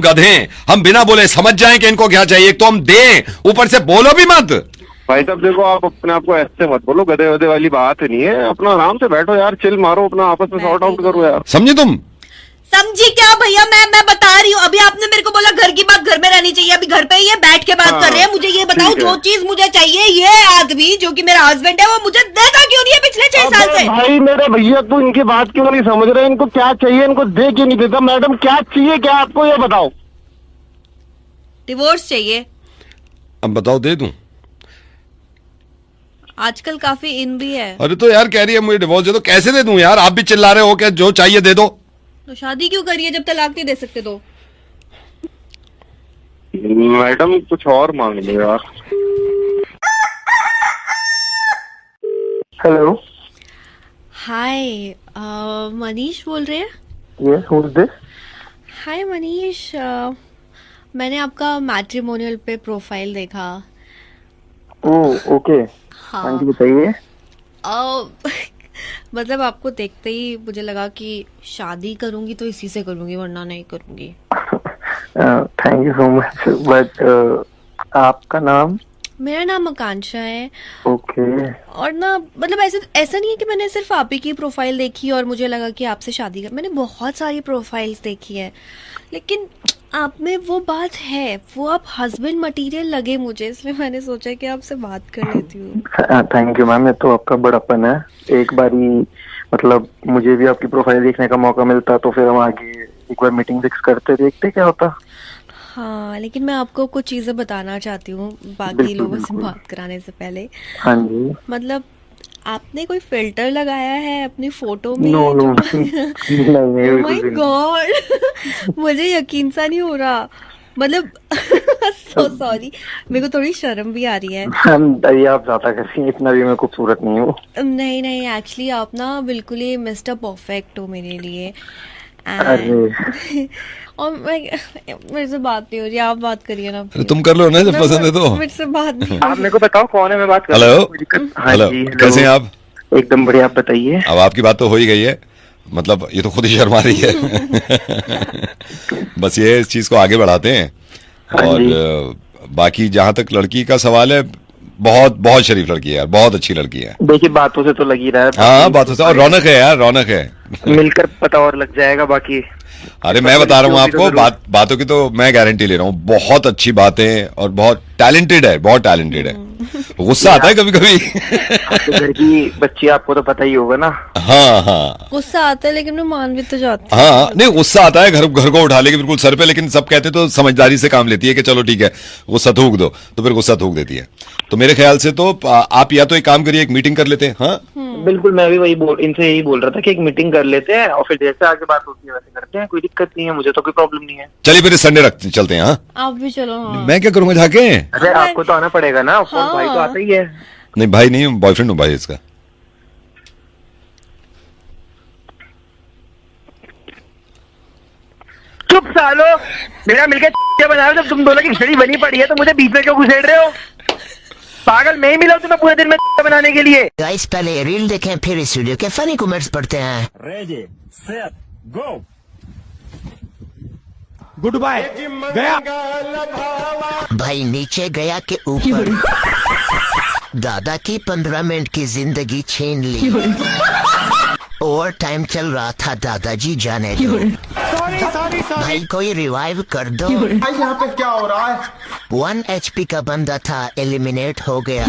गधे, हम बिना बोले समझ जाएं कि इनको क्या चाहिए, तो हम दें, ऊपर से बोलो भी मत। भाई साहब देखो, आप अपने आप को ऐसे मत बोलो, गधे वधे वाली बात नहीं है। अपना आराम से बैठो यार, चिल मारो, अपना आपस में सॉर्ट आउट करो यार। समझे तुम? समझी क्या भैया? मैं बता रही हूँ, अभी आपने मेरे को बोला घर की बात घर में रहनी चाहिए, अभी घर पे ही है, बैठ के बात हाँ, कर रहे हैं। मुझे ये बताओ, ठीक है। जो चीज मुझे चाहिए, ये आदमी जो कि मेरा हस्बैंड है वो मुझे देता क्यों नहीं है पिछले 6 साल अबे से? भाई मेरे भैया तो इनकी बात क्यों नहीं समझ रहे? इनको क्या चाहिए, इनको दे क्यों नहीं देता? मैडम क्या चाहिए, क्या आपको ये बताओ। डिवोर्स चाहिए अब बताओ दे दूं? आजकल काफी इन भी है। अरे तो यार कह रही है मुझे डिवोर्स दे दो, कैसे दे दूं यार? आप भी चिल्ला रहे हो कि जो चाहिए दे दो। तो शादी क्यों करिए जब तलाक नहीं दे सकते? तो मैडम कुछ और मांग लो यार। हेलो। हाय, मनीष बोल रहे हैं? Yes, who is this? Hi Manish, मैंने आपका मैट्रिमोनियल पे प्रोफाइल देखा। ओह ओके, हाँ बताइए। मतलब आपको देखते ही मुझे लगा कि शादी करूंगी तो इसी से करूंगी, वरना नहीं करूंगी। Thank you so much, but आपका नाम? मेरा नाम आकांक्षा है। ओके। और ना मतलब ऐसा नहीं है कि मैंने सिर्फ आप ही की प्रोफाइल देखी और मुझे लगा कि आपसे शादी कर। मैंने बहुत सारी प्रोफाइल्स देखी है, लेकिन आप में वो बात है, वो आप हस्बैंड मटेरियल लगे मुझे, इसलिए मैंने सोचा कि आपसे बात कर लेती हूँ। थैंक यू मैम, ये तो आपका बड़प्पन है। एक बारी मतलब मुझे भी आपकी प्रोफाइल देखने का मौका मिलता तो फिर हम आगे एक बार मीटिंग फिक्स करते, देखते क्या होता। हाँ लेकिन मैं आपको कुछ चीजें बताना चाहती हूँ बाकी बिल्कुल, लोगों से बिल्कुल। बात कराने से पहले। हाँ जी। मतलब आपने कोई फिल्टर लगाया है अपनी फोटो में? नो नो नहीं माय गॉड, मुझे यकीन सा नहीं हो रहा। मतलब सो सॉरी, मेरे को थोड़ी शर्म भी आ रही है। मैम ये आप ज्यादा कर रही हैं, इतना भी मैं खूबसूरत नहीं हूँ। नहीं नहीं, एक्चुअली आप ना बिल्कुल ही मिस्टर परफेक्ट हो मेरे लिए। और मेरे से बात नहीं हो रही, आप बात करिए ना। अरे तुम कर लो ना जब पसंद है तो। मेरे से बात नहीं। आप मेरे को बताओ कौन है, मैं बात कर हेलो हाँ हेलो, जी, कैसे हैं आप? एकदम बढ़िया, आप बताइए। अब आपकी बात तो हो ही गई है, मतलब ये तो खुद ही शर्मा रही है। बस ये इस चीज को आगे बढ़ाते हैं। हाँ और बाकी जहां तक लड़की का सवाल है, बहुत बहुत शरीफ लड़की है यार, बहुत अच्छी लड़की है। देखिए बातों से तो लग ही रहा है। हाँ बातों से, और रौनक है यार, रौनक है। मिलकर पता और लग जाएगा बाकी। अरे मैं बता रहा हूँ जो भी तो आपको, बातों की तो मैं गारंटी ले रहा हूँ, बहुत अच्छी बातें और बहुत टैलेंटेड है, बहुत टैलेंटेड है। गुस्सा आता है कभी कभी। आपके घर की बच्ची, आपको तो पता ही होगा ना। हाँ हाँ गुस्सा आता है, लेकिन मैं मान भी तो जाती हूँ। हाँ, नहीं गुस्सा आता है, घर को उठा लेके बिल्कुल सर पे, लेकिन सब कहते तो समझदारी से काम लेती है कि चलो ठीक है गुस्सा थूक दो, तो फिर गुस्सा थूक देती है। तो मेरे ख्याल से तो आप या तो एक काम करिए, एक मीटिंग कर लेते हैं। हाँ बिल्कुल, मैं भी इनसे यही बोल रहा था कि एक मीटिंग कर लेते हैं और फिर जैसे आगे बात होती है वैसे करते हैं, कोई दिक्कत नहीं है, मुझे तो कोई प्रॉब्लम नहीं है। चलिए फिर संडे चलते हैं। हाँ आप भी चलो। हाँ। मैं क्या करूंगा जाके? अरे आपको तो आना पड़ेगा ना, और भाई तो आता ही है। नहीं भाई नहीं, बॉयफ्रेंड हूँ भाई इसका। चुप सालो, मेरा मिलकर बना रहे हो, जब तुम दोनों की खिचड़ी बनी पड़ी है तो मुझे बीच में क्यों घुसेड़ रहे हो? पागल, मैं ही मिला हूं तुम्हें पूरे दिन में बनाने के लिए। गाइस पहले रील देखें, फिर इस वीडियो के फनी कमेंट्स पढ़ते हैं। Ready set go. Good bye गया। भाई नीचे गया के ऊपर दादा की 15 मिनट की जिंदगी छीन ली। ओवर टाइम चल रहा था, दादाजी जाने दो। भाई कोई रिवाइव कर दो। भाई यहाँ पे क्या हो रहा है? 1 HP का बंदा था, एलिमिनेट हो गया।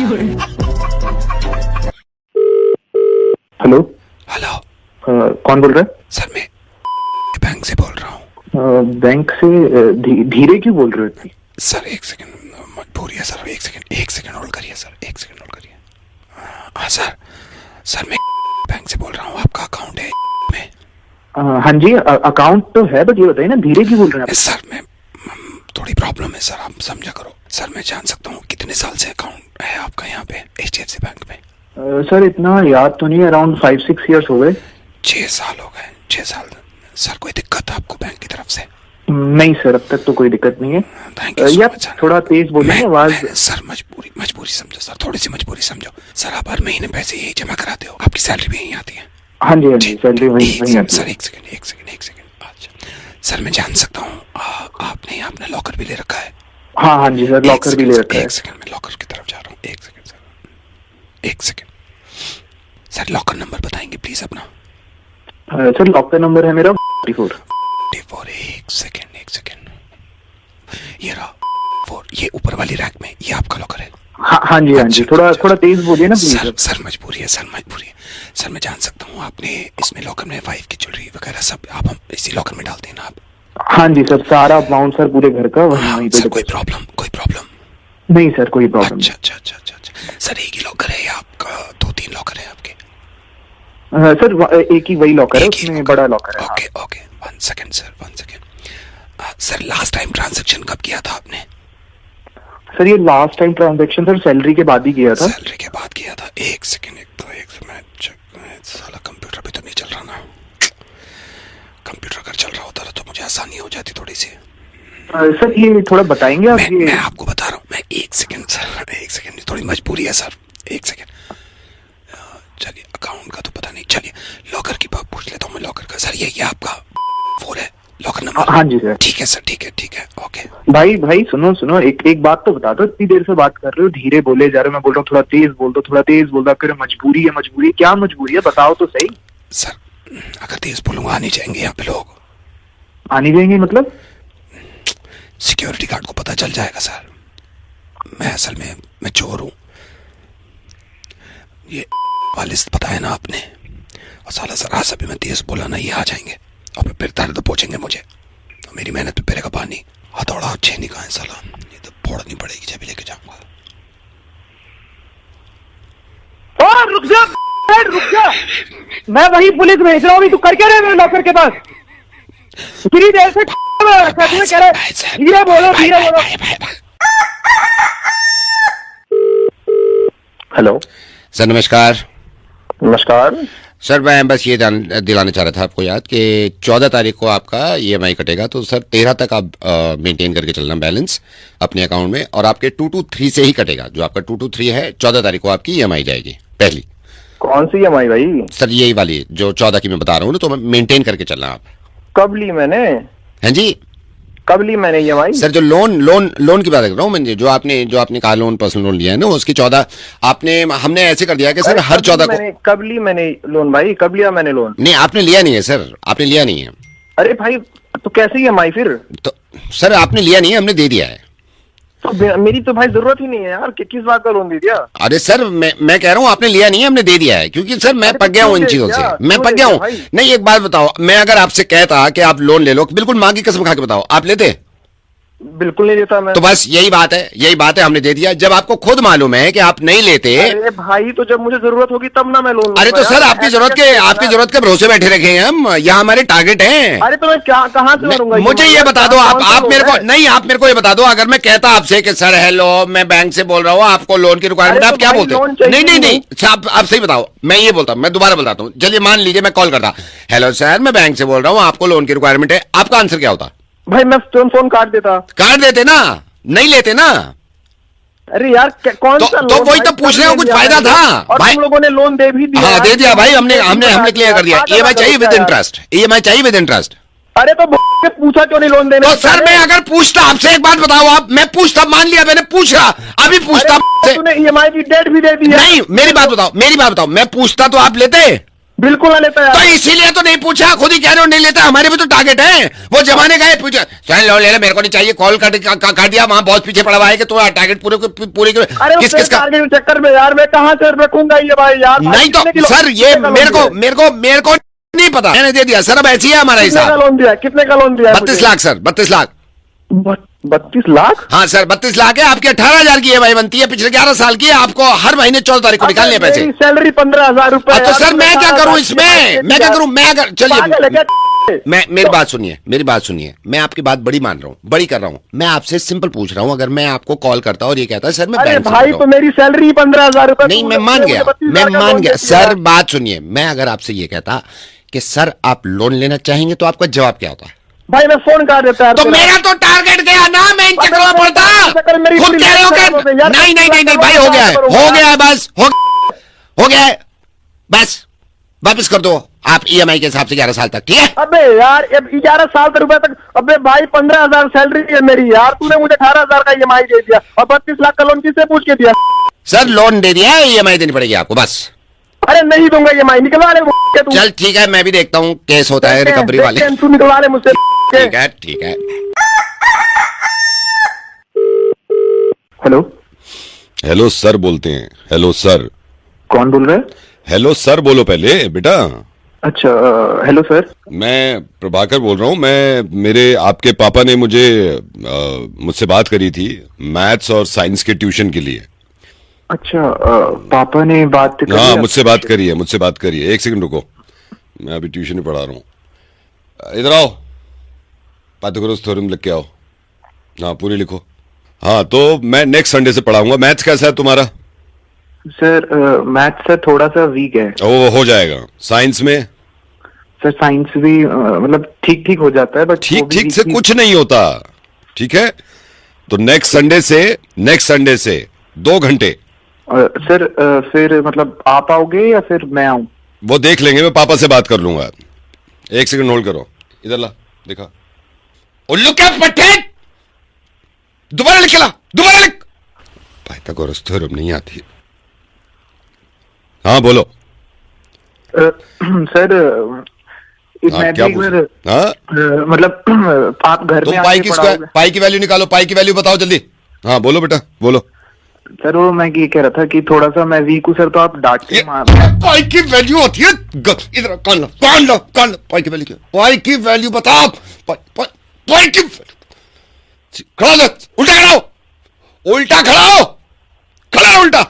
हेलो हेलो कौन बोल रहा है? सर, मैं बैंक से बोल रहा हूँ। बैंक से धीरे क्यों बोल रहे हो? सर एक सेकंड, मजबूरी है सर, एक सेकंड होल्ड करिए सर, एक सेकंड होल्ड करिए। हाँ सर मैं बैंक से बोल रहा हूँ, आपका अकाउंट है में? हाँ जी अकाउंट तो है, बट ये बताइए ना धीरे क्यों बोल रहे हैं आप? सर मैं थोड़ी प्रॉब्लम है सर, आप समझा करो। सर मैं जान सकता हूँ कितने साल से अकाउंट है आपका यहाँ पे HDFC बैंक में? सर इतना याद तो नहीं, अराउंड 5-6 ईयर्स हो गए। 6 साल हो गए, 6 साल। सर कोई दिक्कत है आपको बैंक की तरफ से? नहीं सर, अब तक तो कोई दिक्कत नहीं है। थैंक यू या थोड़ा तेज बोलिए आवाज। सर मजबूरी समझो सर, थोड़ी सी मजबूरी समझो सर। आप हर महीने पैसे यही जमा कराते हो, आपकी सैलरी भी यही आती है? हाँ जी सैलरी वही आती है। सर एक सेकंड। अच्छा सर मैं जान सकता हूँ आपने अपना लॉकर भी ले रखा है? हाँ जी सर, लॉकर भी ले रखा है। एक सेकंड, मैं लॉकर की तरफ जा रहा हूँ। एक सेकंड सर, लॉकर नंबर बताएंगे प्लीज अपना? सर लॉकर नंबर है मेरा 44। एक सेकंड, ये रहा 4, ये ऊपर वाली रैक में, ये आपका लॉकर है? हाँ जी, थोड़ा तेज बोलिए ना प्लीज। सर मजबूरी है सर, मैं जान सकता हूँ आपने इसमें लॉकर में वाइफ की ज्वेलरी वगैरह सब आप हम इसी लॉकर में डालते हैं ना आप? हाँ जी सर, सारा अमाउंट सर पूरे घर का वहीं पे। सर कोई प्रॉब्लम? नहीं सर, कोई प्रॉब्लम। अच्छा सर, एक ही लॉकर है या आपका 2-3 लॉकर है आपके? सर एक ही वही लॉकर है, उसमें बड़ा लॉकर है। Okay 1 second sir, last time transaction कब किया था आपने? सर ये last time transaction sir salary के बाद ही किया था। सैलरी के बाद किया था? एक सेकंड साला कंप्यूटर भी तो नहीं चल रहा ना। कंप्यूटर अगर चल रहा होता तो मुझे आसानी हो जाती थोड़ी सी। सर ये थोड़ा बताएंगे आप? मैं आपको बता रहा हूँ, मैं एक सेकंड, थोड़ी मजबूरी है सर, एक सेकंड। चलिए अकाउंट का तो पता नहीं, चलिए लॉकर की बात पूछ लेता हूँ मैं लॉकर का। सर ये आपका 4 है लॉकर नंबर? हाँ जी सर। ठीक है सर, ठीक है ओके। भाई सुनो, एक बात तो बता दो, इतनी देर से बात कर रहे हो, धीरे बोले जा रहे हो, मैं बोल रहा हूँ थोड़ा तेज बोल दो, आप कह रहे मजबूरी है, क्या मजबूरी है बताओ तो सही। सर अगर तेज बोलूंगा आने जाएंगे यहाँ पे लोग? आने जाएंगे मतलब? सिक्योरिटी गार्ड को पता चल जाएगा सर। मैं असल में मैं चोर हूँ, ये वालिस पता है ना आपने? और साला जरा सा भी मैं तेज बोला ना, ये आ जाएंगे और फिर दर्द पहुंचेंगे मुझे, तो मेरी मेहनत पे पेरेगा पानी। हथौड़ा अच्छे नहीं कहा है साला, ये तो फोड़नी पड़ेगी जब लेके जाऊंगा। रुक जा, मैं वही पुलिस भेज रहा हूँ, तू कर क्या रहे मेरे लॉकर के पास? इतनी देर से तुम्हें कह रहे धीरे बोलो। हेलो सर नमस्कार। सर मैं बस ये दिलाना चाह रहा था आपको याद कि 14 तारीख को आपका EMI कटेगा, तो सर 13 तक आप मेंटेन करके चलना बैलेंस अपने अकाउंट में, और आपके 223 से ही कटेगा। जो आपका 223 है 14 तारीख को आपकी EMI जाएगी पहली। कौन सी EMI भाई? सर यही वाली जो 14 की मैं बता रहा हूँ ना, तो मेंटेन करके चलना आप। कब ली मैंने? हैं जी? कब ली मैंने EMI? सर जो लोन की बात कर रहा हूँ मैं, जो आपने कार लोन पर्सनल लोन लिया है ना, उसकी 14 हमने ऐसे कर दिया कि सर हर 14 को। कब ली मैंने लोन भाई? कब लिया मैंने लोन? नहीं आपने लिया नहीं है सर, आपने लिया नहीं है। अरे भाई तो कैसे EMI फिर? तो सर आपने लिया नहीं है, हमने दे दिया है। तो मेरी तो भाई जरूरत ही नहीं है यार, किस बात का लोन दे दिया? अरे सर मैं कह रहा हूँ आपने लिया नहीं है, हमने दे दिया है, क्योंकि सर मैं पक गया हूँ इन चीजों से, मैं पक गया हूँ। नहीं एक बात बताओ, मैं अगर आपसे कहता कि आप लोन ले लो, बिल्कुल माँ की कसम खा के बताओ, आप लेते? बिल्कुल नहीं देता मैं। तो बस यही बात है, हमने दे दिया। जब आपको खुद मालूम है कि आप नहीं लेते। अरे भाई तो जब मुझे जरूरत होगी तब ना मैं लोन लूंगा। अरे तो सर आपकी जरूरत के भरोसे बैठे रखे हैं हम, यहाँ हमारे टारगेट हैं। अरे तो मैं कहाँ से भरूंगा? मुझे ये बता दो, आप मेरे को नहीं, आप मेरे को ये बता दो, अगर मैं कहता आपसे कि सर हेलो मैं बैंक से बोल रहा हूँ, आपको लोन की रिक्वायरमेंट, आप क्या बोलते? नहीं आप सही बताओ। मैं ये बोलता हूँ, मैं दोबारा बताता हूँ। चलिए मान लीजिए मैं कॉल करता, हेलो सर मैं बैंक से बोल रहा हूँ, आपको लोन की रिक्वायरमेंट है, आपका आंसर क्या होता? भाई मैं फोन काट देते ना, नहीं लेते ना। अरे यार कौन सा लोन? तो वही तो पूछने में कुछ फायदा था भाई। तुम लोगों ने लोन दे भी दिया। हाँ दे दिया भाई, हमने क्लियर कर दिया। EMI चाहिए विद इंटरेस्ट। अरे तो पूछा क्यों नहीं लोन देने? तो सर मैं अगर पूछता आपसे, एक बात बताओ आप, मैं पूछता, मान लिया मैंने पूछा, अभी पूछता, तूने EMI की डेट भी दे दी है। नहीं मेरी बात बताओ, मैं पूछता तो आप लेते? बिल्कुल ना लेता यार। तो इसीलिए तो नहीं पूछा, खुद ही कह रहे हो नहीं लेता। हमारे भी तो टारगेट है, वो जमाने गए पूछा सर लो ले ले, मेरे को नहीं चाहिए, कॉल काट दिया, वहां बहुत पीछे पड़ा हुआ है कि तो टारगेट पूरे किस का चक्कर में यार मैं कहाँ से रखूंगा ये भाई यार? नहीं तो सर ये मेरे को नहीं पता, मैंने दे दिया सर। अब ऐसी है हमारा हिसाब। लोन दिया? कितने का लोन दिया? 32 लाख सर, 32 लाख। 32 लाख? हाँ सर 32 लाख है। आपकी 18,000 की EMI बनती है, पिछले 11 साल की है। आपको हर महीने 14 तारीख को निकालने पैसे। सैलरी 15,000 रुपए। तो सर मैं क्या करूं इसमें? मैं क्या करूं? मैं अगर चलिए मेरी बात सुनिए, मैं आपकी बात बड़ी मान रहा हूँ, बड़ी कर रहा हूँ। मैं आपसे सिंपल पूछ रहा हूँ, अगर मैं आपको कॉल करता और ये कहता सर मैं बैंक से भाई तो मेरी सैलरी 15,000 रुपए। नहीं मैं मान गया सर। बात सुनिए, मैं अगर आपसे ये कहता कि सर आप लोन लेना चाहेंगे, तो आपका जवाब क्या होता? भाई मैं फोन कर देता है। तो मेरा तो टारगेट गया ना, मैं इन चक्रों में पड़ता। खुद कह रहे हो कि नहीं भाई हो गया है बस, हो गया है बस, वापस कर दो आप EMI के हिसाब से 11 साल तक, ठीक है? अबे यार 11 साल रुपए तक? अबे भाई 15,000 सैलरी है मेरी यार, तूने मुझे 18,000 का EMI दे दिया और 32 लाख का लोन किससे पूछ के दिया? सर लोन दे दिया, EMI देनी पड़ेगी आपको बस। अरे नहीं दूंगा EMI, निकलवा ले तू। चल ठीक है, मैं भी देखता हूँ केस होता है रिकवरी वाले। तू निकलवा ले मुझसे। ठीक है। हेलो सर बोलते हैं। Hello sir. कौन बोल रहा है? हेलो सर बोलो पहले बेटा। अच्छा हेलो सर। मैं प्रभाकर बोल रहा हूँ। मेरे आपके पापा ने मुझसे बात करी थी मैथ्स और साइंस के ट्यूशन के लिए। अच्छा पापा ने बात करी? हाँ मुझसे बात करी है। एक सेकंड रुको, मैं अभी ट्यूशन में पढ़ा रहा हूँ। इधर आओ, पाइथागोरस थ्योरम लिख के आओ। हाँ पूरी लिखो। हाँ तो मैं नेक्स्ट संडे से पढ़ाऊंगा। मैथ्स कैसा है तुम्हारा? सर मैथ्स सर थोड़ा सा वीक है। वो हो जाएगा। साइंस में? सर साइंस भी मतलब ठीक हो जाता है, बट ठीक से कुछ नहीं होता, ठीक है? तो नेक्स्ट संडे से 2 घंटे। सर फिर मतलब आप आओगे या फिर मैं आऊं? वो देख लेंगे, मैं पापा से बात कर लूंगा। एक सेकंड होल्ड करो, इधर ला, देखा उल्लू क्या पट्टे, दोबारा लिख। पाइथागोरस थ्योरम नहीं आती। हाँ बोलो। सर मैं क्या मतलब आप घर में पाई की वैल्यू निकालो, पाई की वैल्यू बताओ जल्दी। हाँ बोलो बेटा बोलो। सर वो मैं ये कह रहा था कि थोड़ा सा मैं वीक हूँ सर, तो आप डांट के पाई की वैल्यू होती है, इधर कान लो पाई की वैल्यू क्या? पाई की वैल्यू बताओ। पाई की उल्टा खड़ा उल्टा।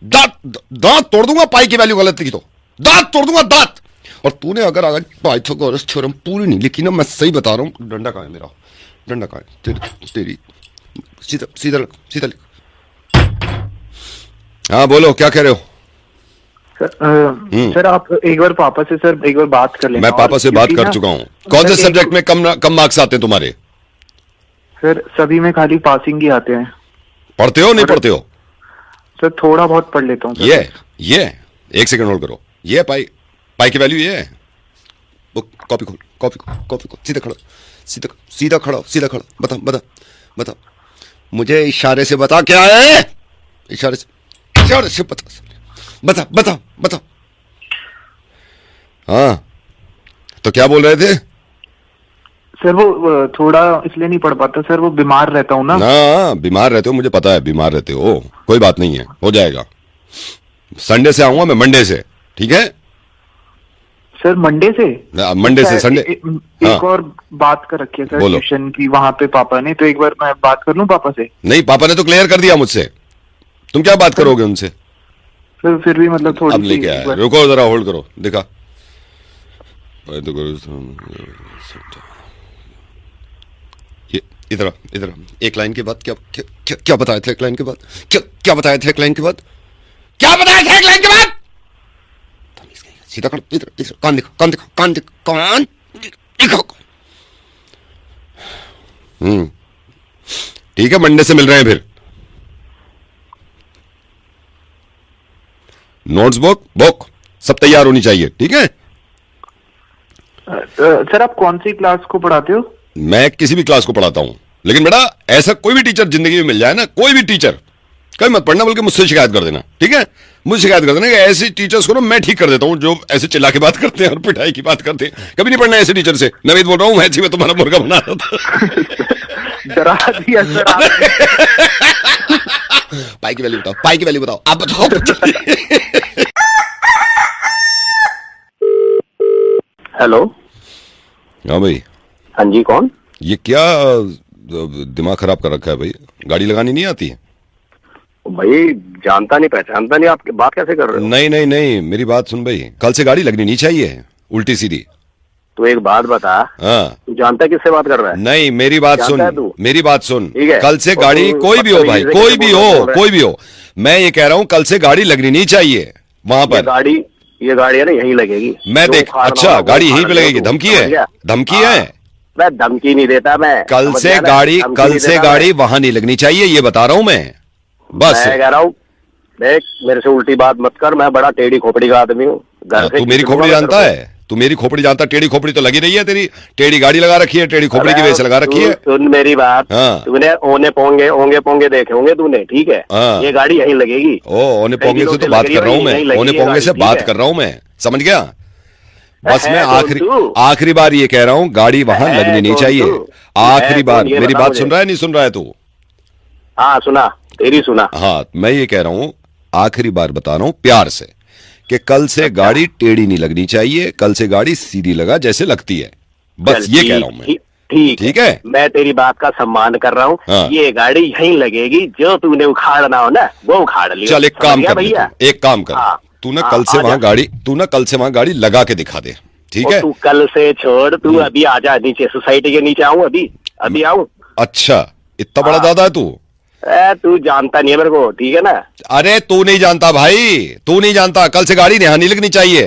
दांत तोड़ दूंगा पाई की वैल्यू गलत लिखी तो, दांत तोड़ दूंगा दांत। और तूने अगर पाइथागोरस थ्योरम पूरी नहीं लिखी ना, मैं सही बता रहा हूँ। डंडा कहाँ है मेरा? डंडा कहाँ है तेरी? सीधा लिख। हाँ बोलो क्या कह रहे हो? सर आप एक बार पापा से सर एक बार बात कर लेना। मैं पापा से बात कर चुका हूँ। कौन से सब्जेक्ट में कम मार्क्स आते हैं तुम्हारे? सर सभी में खाली पासिंग ही आते हैं। पढ़ते हो नहीं पढ़ते हो? सर थोड़ा बहुत पढ़ लेता हूँ। ये एक सेकंड होल्ड करो। ये पाई की वैल्यू ये है। कॉपी खोल सीधा खड़ा बता मुझे इशारे से बता क्या है। इशारे से बता। हाँ तो क्या बोल रहे थे? सर वो थोड़ा इसलिए नहीं पढ़ पाता सर, वो बीमार रहता हूँ ना। बीमार रहते हो, मुझे पता है बीमार रहते हो। कोई बात नहीं है, हो जाएगा। संडे से आऊंगा मैं, मंडे से, ठीक है सर? मंडे से संडे। एक और बात कर रखी है सर ट्यूशन की वहां पे पापा ने, तो एक बार मैं बात कर लूं पापा से? नहीं, पापा ने तो क्लियर कर दिया मुझसे, तुम क्या बात करोगे उनसे? सर फिर भी मतलब थोड़ी अब लेके आया। रुको जरा, होल्ड करो, दिखा। ये इधर एक लाइन के बाद क्या बताया था? एक लाइन के बाद क्या बताया था? एक लाइन के बाद क्या बताया था? एक लाइन के बाद सीधा कर। इधर कान देखो। ठीक है, मंडे से मिल रहे हैं फिर। नोट्स बुक सब तैयार होनी चाहिए, ठीक है? सर आप कौन सी क्लास को पढ़ाते हो? मैं किसी भी क्लास को पढ़ाता हूं, लेकिन बेटा ऐसा कोई भी टीचर जिंदगी में मिल जाए ना, कोई भी टीचर, कभी मत पढ़ना, बल्कि मुझसे शिकायत कर देना, ठीक है? मुझे शिकायत कर देना कि ऐसे टीचर्स को ना मैं ठीक कर देता हूं जो ऐसे चिल्ला के बात करते हैं और पिटाई की बात करते हैं। कभी नहीं पढ़ना ऐसे टीचर से। नवीद बोल रहा हूं, मैथी में तुम्हारा मुर्गा बना रहा था। डरा दिया सर पाई की वैल्यू बताओ, आप बताओ। हेलो। हाँ भाई। हाँ जी, कौन? ये क्या दिमाग खराब कर रखा है भाई? गाड़ी लगानी नहीं आती है? भाई जानता नहीं पहचानता नहीं, आप बात कैसे कर रहे हो? नहीं, मेरी बात सुन भाई, कल से गाड़ी लगनी नहीं चाहिए उल्टी सीधी। तो एक बात बता, हाँ, तू जानता है किससे बात कर रहा है? नहीं, मेरी बात सुन, ठीक है? कल से गाड़ी कोई भी हो भाई, कोई भी हो, मैं ये कह रहा हूँ कल से गाड़ी लगनी नहीं चाहिए वहां पर। ये गाड़ी है ना यहीं लगेगी। मैं देख, अच्छा गाड़ी यहीं पे लगेगी? धमकी है? मैं धमकी नहीं देता। मैं कल से गाड़ी वहां नहीं लगनी चाहिए, ये बता रहा हूँ मैं। बस मैं कह रहा हूँ, देख मेरे से उल्टी बात मत कर, मैं बड़ा टेढ़ी खोपड़ी का आदमी हूँ। तू मेरी खोपड़ी जानता है? तू मेरी खोपड़ी जानता? टेढ़ी खोपड़ी तो लगी रही है तेरी, टेढ़ी गाड़ी लगा रखी है, टेढ़ी खोपड़ी की वजह से लगा रखी है। सुन मेरी बात, हाँ। तूने ओने पोंगे देखे होंगे तूने, ठीक है? हाँ। ये गाड़ी यहीं लगेगी। ओने पोंगे से तो बात कर रहा हूँ मैं, ओने पोंगे से बात कर रहा हूँ मैं, समझ गया? बस मैं आखिरी बार ये कह रहा हूँ, गाड़ी वहां लगनी नहीं चाहिए। आखिरी बार। मेरी बात सुन रहा है, नहीं सुन रहा है तू? हाँ सुना, तेरी सुना। हाँ, मैं ये कह रहा हूँ, आखिरी बार बता रहा हूँ प्यार से, कि कल से गाड़ी टेढ़ी नहीं लगनी चाहिए, कल से गाड़ी सीधी लगा जैसे लगती है। बस ये कह रहा हूँ मैं। ठीक है, मैं तेरी बात का सम्मान कर रहा हूँ। हाँ। ये गाड़ी यहीं लगेगी, जो तूने उखाड़ना हो ना वो उखाड़ लिया। चल एक काम कर भैया, एक काम कर, हाँ। तू ना कल से वहां गाड़ी लगा के दिखा दे, ठीक है? तू कल से छोड़, तू अभी आजा नीचे, सोसाइटी के नीचे आऊं? अभी आऊं? अच्छा, इतना बड़ा दादा है तू? तू जानता नहीं है मेरे को, ठीक है ना? अरे तू नहीं जानता भाई, तू नहीं जानता। कल से गाड़ी यहाँ नहीं लगनी चाहिए।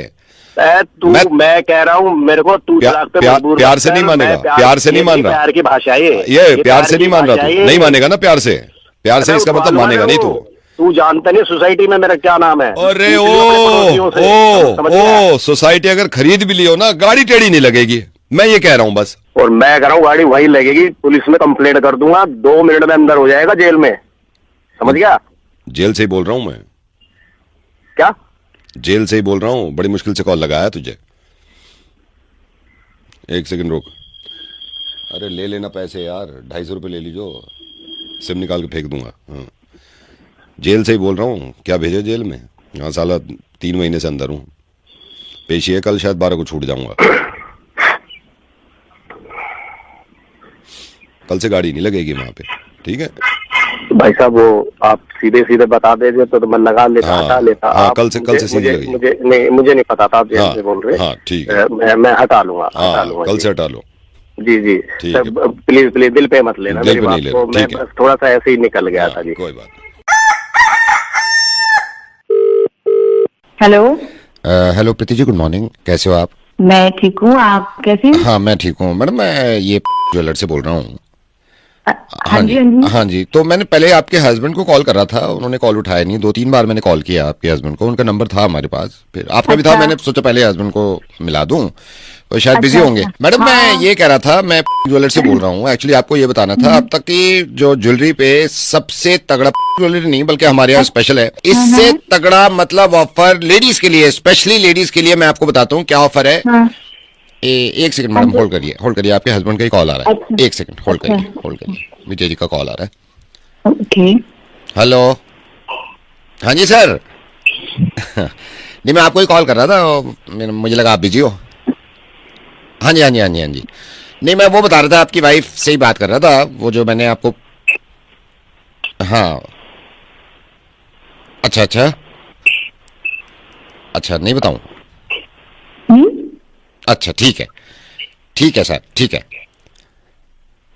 मैं कह रहा हूँ, मेरे को तू प्यार से नहीं मानेगा, प्यार से नहीं मान रहा। प्यार की भाषा है ये प्यार से नहीं मान रहा तू, नहीं मानेगा ना प्यार से इसका मतलब मानेगा नहीं तू। तू जानता नहीं सोसाइटी में मेरा क्या नाम है? अरे ओ सोसाइटी अगर खरीद भी लियो ना, गाड़ी टेढ़ी नहीं लगेगी, मैं ये कह रहा हूँ बस। और मैं कह रहा हूँ गाड़ी वहीं लगेगी, पुलिस में कंप्लेंट कर दूंगा, 2 मिनट में अंदर हो जाएगा जेल में, समझ गया? जेल से ही बोल रहा हूँ मैं। क्या? जेल से ही बोल रहा हूँ, बड़ी मुश्किल से कॉल लगाया तुझे। एक सेकंड रुक। अरे ले लेना पैसे यार, 250 रुपये ले लीजो, सिम निकाल के फेंक दूंगा। हाँ, जेल से ही बोल रहा हूँ। क्या भेजो जेल में? हाँ साला 3 महीने से अंदर हूँ। पेशी है कल, शायद 12 को छूट जाऊंगा। कल से गाड़ी नहीं लगेगी वहां पे, ठीक है भाई साहब? वो आप सीधे बता देते तो मैं लगा लेता, हटा लेता। हाँ, कल से सीधी लगेगी। मुझे नहीं पता था आप जैसे बोल रहे। हाँ ठीक है, मैं हटा लूंगा। कल से हटा लो। जी प्लीज दिल पे मत लेना मेरी बात को, मैं बस थोड़ा सा ऐसे ही निकल गया था जी। कोई बात। Hello. Hello Preeti ji, good morning, कैसे हो आप? मैं ठीक हूँ, आप कैसे हैं? हाँ मैं ठीक हूँ मैडम, मैं ये ज्वेलर से बोल रहा हूँ। हाँ जी, हाँ जी। हाँ जी, तो मैंने पहले आपके हस्बैंड को कॉल कर रहा था, उन्होंने कॉल उठाया नहीं। 2-3 बार मैंने कॉल किया आपके हस्बैंड को, उनका नंबर था हमारे पास, फिर आपका भी था। मैंने सोचा पहले हस्बैंड को मिला दूं, तो शायद बिजी होंगे। मैडम मैं ये कह रहा था, मैं ज्वेलर से बोल रहा हूँ। एक्चुअली आपको ये बताना था, अब तक की जो ज्वेलरी पे सबसे तगड़ा, ज्वेलरी नहीं बल्कि हमारे यहाँ स्पेशल है, इससे तगड़ा मतलब ऑफर लेडीज के लिए, स्पेशली लेडीज के लिए मैं आपको बताता हूँ क्या ऑफर है। एक सेकंड मैडम, होल्ड करिए, आपके हस्बैंड का ही कॉल आ रहा है। एक सेकंड होल्ड करिए, विजय जी का कॉल आ रहा है। ओके। हेलो, हाँ जी सर। नहीं मैं आपको ही कॉल कर रहा था, मुझे लगा आप बिजी हो। हाँ जी। नहीं मैं वो बता रहा था, आपकी वाइफ से ही बात कर रहा था, वो जो मैंने आपको। हाँ अच्छा नहीं बताऊं? अच्छा ठीक है सर, ठीक है।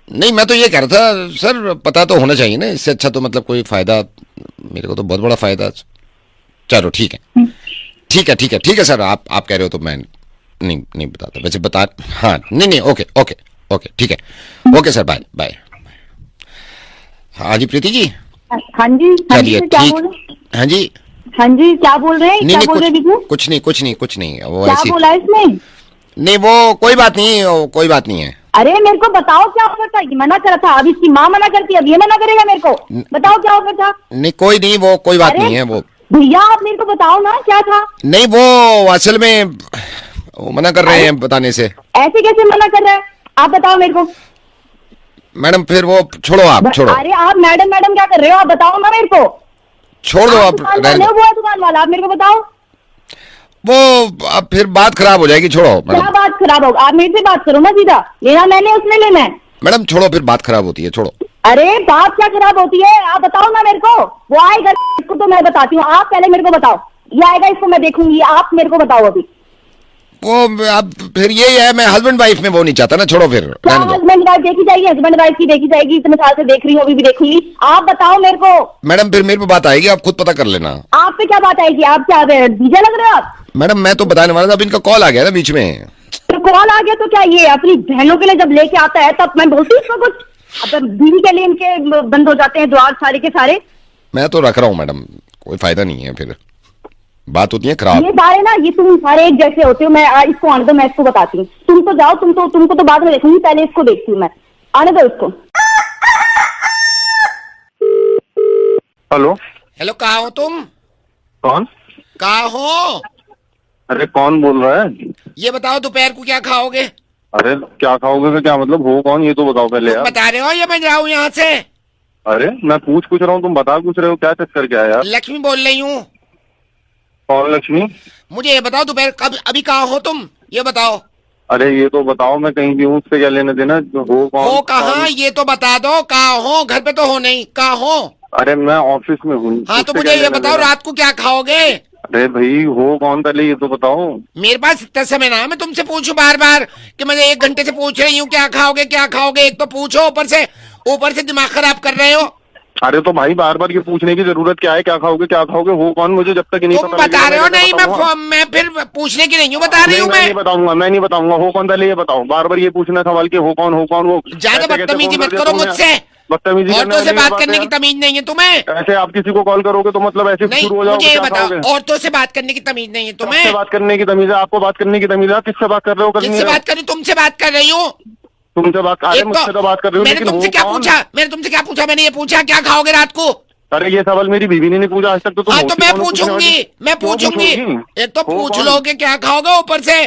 नहीं मैं तो ये कह रहा था सर, पता तो होना चाहिए ना, इससे अच्छा तो मतलब कोई फायदा, मेरे को तो बहुत बड़ा फायदा। चलो ठीक है सर, आप कह रहे हो तो मैं नहीं बताता, वैसे बता। हाँ नहीं ओके ठीक है, ओके सर, बाय। हाँ जी प्रीति जी। हाँ जी, चलिए ठीक। हाँ जी, क्या बोल रहे हैं? कुछ नहीं, वो क्या ऐसी बोला इसने? नहीं, वो कोई बात नहीं है। अरे मेरे को बताओ क्या ऑफर था? मना करा था, अब इसकी माँ मना करती है, अब ये मना करेगा मेरे को? बताओ क्या ऑफर था? नहीं वो कोई बात नहीं है। वो भैया आप मेरे को बताओ ना क्या था? नहीं वो असल में वो मना कर रहे हैं बताने से। ऐसे कैसे मना कर रहा है? आप बताओ मेरे को। मैडम फिर वो छोड़ो, आप छोड़ो। अरे आप मैडम क्या कर रहे हो? आप बताओ ना मेरे को। छोड़ दो आप। दुकान वाला, आप मेरे को बताओ। वो अब फिर बात खराब हो जाएगी, छोड़ो मैडम। क्या बात खराब होगा? आप मेरे से बात करो ना सीधा, लेना मैंने उसने लेना है। मैडम छोड़ो, फिर बात खराब होती है, छोड़ो। अरे बात क्या खराब होती है? आप बताओ ना मेरे को। वो आएगा, इसको तो मैं बताती हूँ, आप पहले मेरे को बताओ। ये आएगा, इसको मैं देखूंगी, आप मेरे को बताओ अभी। वो अब फिर यही है, मैं हस्बैंड वाइफ में वो नहीं चाहता ना, छोड़ो फिर। क्या हस्बैंड वाइफ देखी जाएगी? हस्बैंड वाइफ की देखी जाएगी, इतने साल से देख रही हूँ, अभी भी देखूंगी। आप बताओ मेरे को। मैडम फिर मेरे पे बात आएगी, आप खुद पता कर लेना। आप पे क्या बात आएगी? आप क्या डीजे लग रहे हो आप? मैडम मैं तो बताने वाला था, अब इनका कॉल आ गया ना बीच में। तो कॉल आ गया तो क्या, ये अपनी बहनों के लिए जब लेके आता है तब मैं बोलती हूँ इसको कुछ? अब बीवी के लिए इनके बंद हो जाते हैं द्वार सारे के सारे। मैं तो रख रहा हूँ मैडम, कोई फायदा नहीं है, फिर बात होती है खराब। ये सारे ना, ये तुम सारे एक जैसे होते हो। मैं इसको आने दो, मैं इसको बताती हूँ। तुम तो जाओ, तुमको तो बाद में देखूंगी, पहले इसको देखती हूँ मैं। आने दो इसको। हेलो, कहाँ हो तुम? कौन? कहाँ हो? अरे कौन बोल रहा है? ये बताओ दोपहर को क्या खाओगे? अरे क्या खाओगे का क्या मतलब? हो कौन ये तो बताओ पहले यार। बता रहे हो या मैं जाऊँ यहाँ से? अरे मैं पूछ रहा हूँ, तुम बता पूछ रहे हो, क्या चक्कर क्या है यार? लक्ष्मी बोल रही हूँ। कौन लक्ष्मी? मुझे ये बताओ दोपहर कब, अभी कहाँ हो तुम, ये बताओ। अरे ये तो बताओ, मैं कहीं भी हूँ, उससे क्या लेना देना? हो कौन? हो कहाँ, ये तो बता दो। कहाँ हो? घर पे तो हो नहीं, कहाँ हो? अरे मैं ऑफिस में हूँ। हाँ तो मुझे ये बताओ रात को क्या खाओगे? अरे भाई हो कौन, पहले ये तो बताओ। मेरे पास इतना समय ना है मैं तुमसे पूछूं बार बार कि मैं 1 घंटे से पूछ रही हूँ क्या खाओगे क्या खाओगे। एक तो पूछो, ऊपर से दिमाग खराब कर रहे हो। अरे तो भाई बार बार ये पूछने की जरूरत क्या है? क्या खाओगे क्या खाओगे? हो कौन? मुझे जब तक नहीं पता बता रहे हो। नहीं मैं फिर पूछने की नहीं हूँ, बता रही हूँ। मैं नहीं बताऊंगा। हो कौन, पहले ये बताओ। बार बार ये पूछना सवाल के हो कौन वो। ज्यादा बदतमीजी मत करो मुझसे। बदतमीजी औरतों से बात करने की तमीज नहीं है तुम्हें। ऐसे आप किसी को कॉल करोगे तो मतलब ऐसे शुरू हो जाओगे? मुझे ये बताओ, औरतों से बात करने की तमीज नहीं है तुम्हें? बात करने की तमीज है आपको? बात करने की तमीज है? किससे बात कर रहे हो? किससे बात कर रही? तुमसे बात कर रही हूँ। तुमसे बात? अरे मुझसे तो बात कर रही हूँ। मैंने तुमसे क्या पूछा? मैंने ये पूछा क्या खाओगे रात को? अरे ये सवाल मेरी बीवी ने नहीं पूछा आज तक। तो हाँ तो मैं पूछूंगी। एक तो पूछ लोगे क्या खाओगे, ऊपर से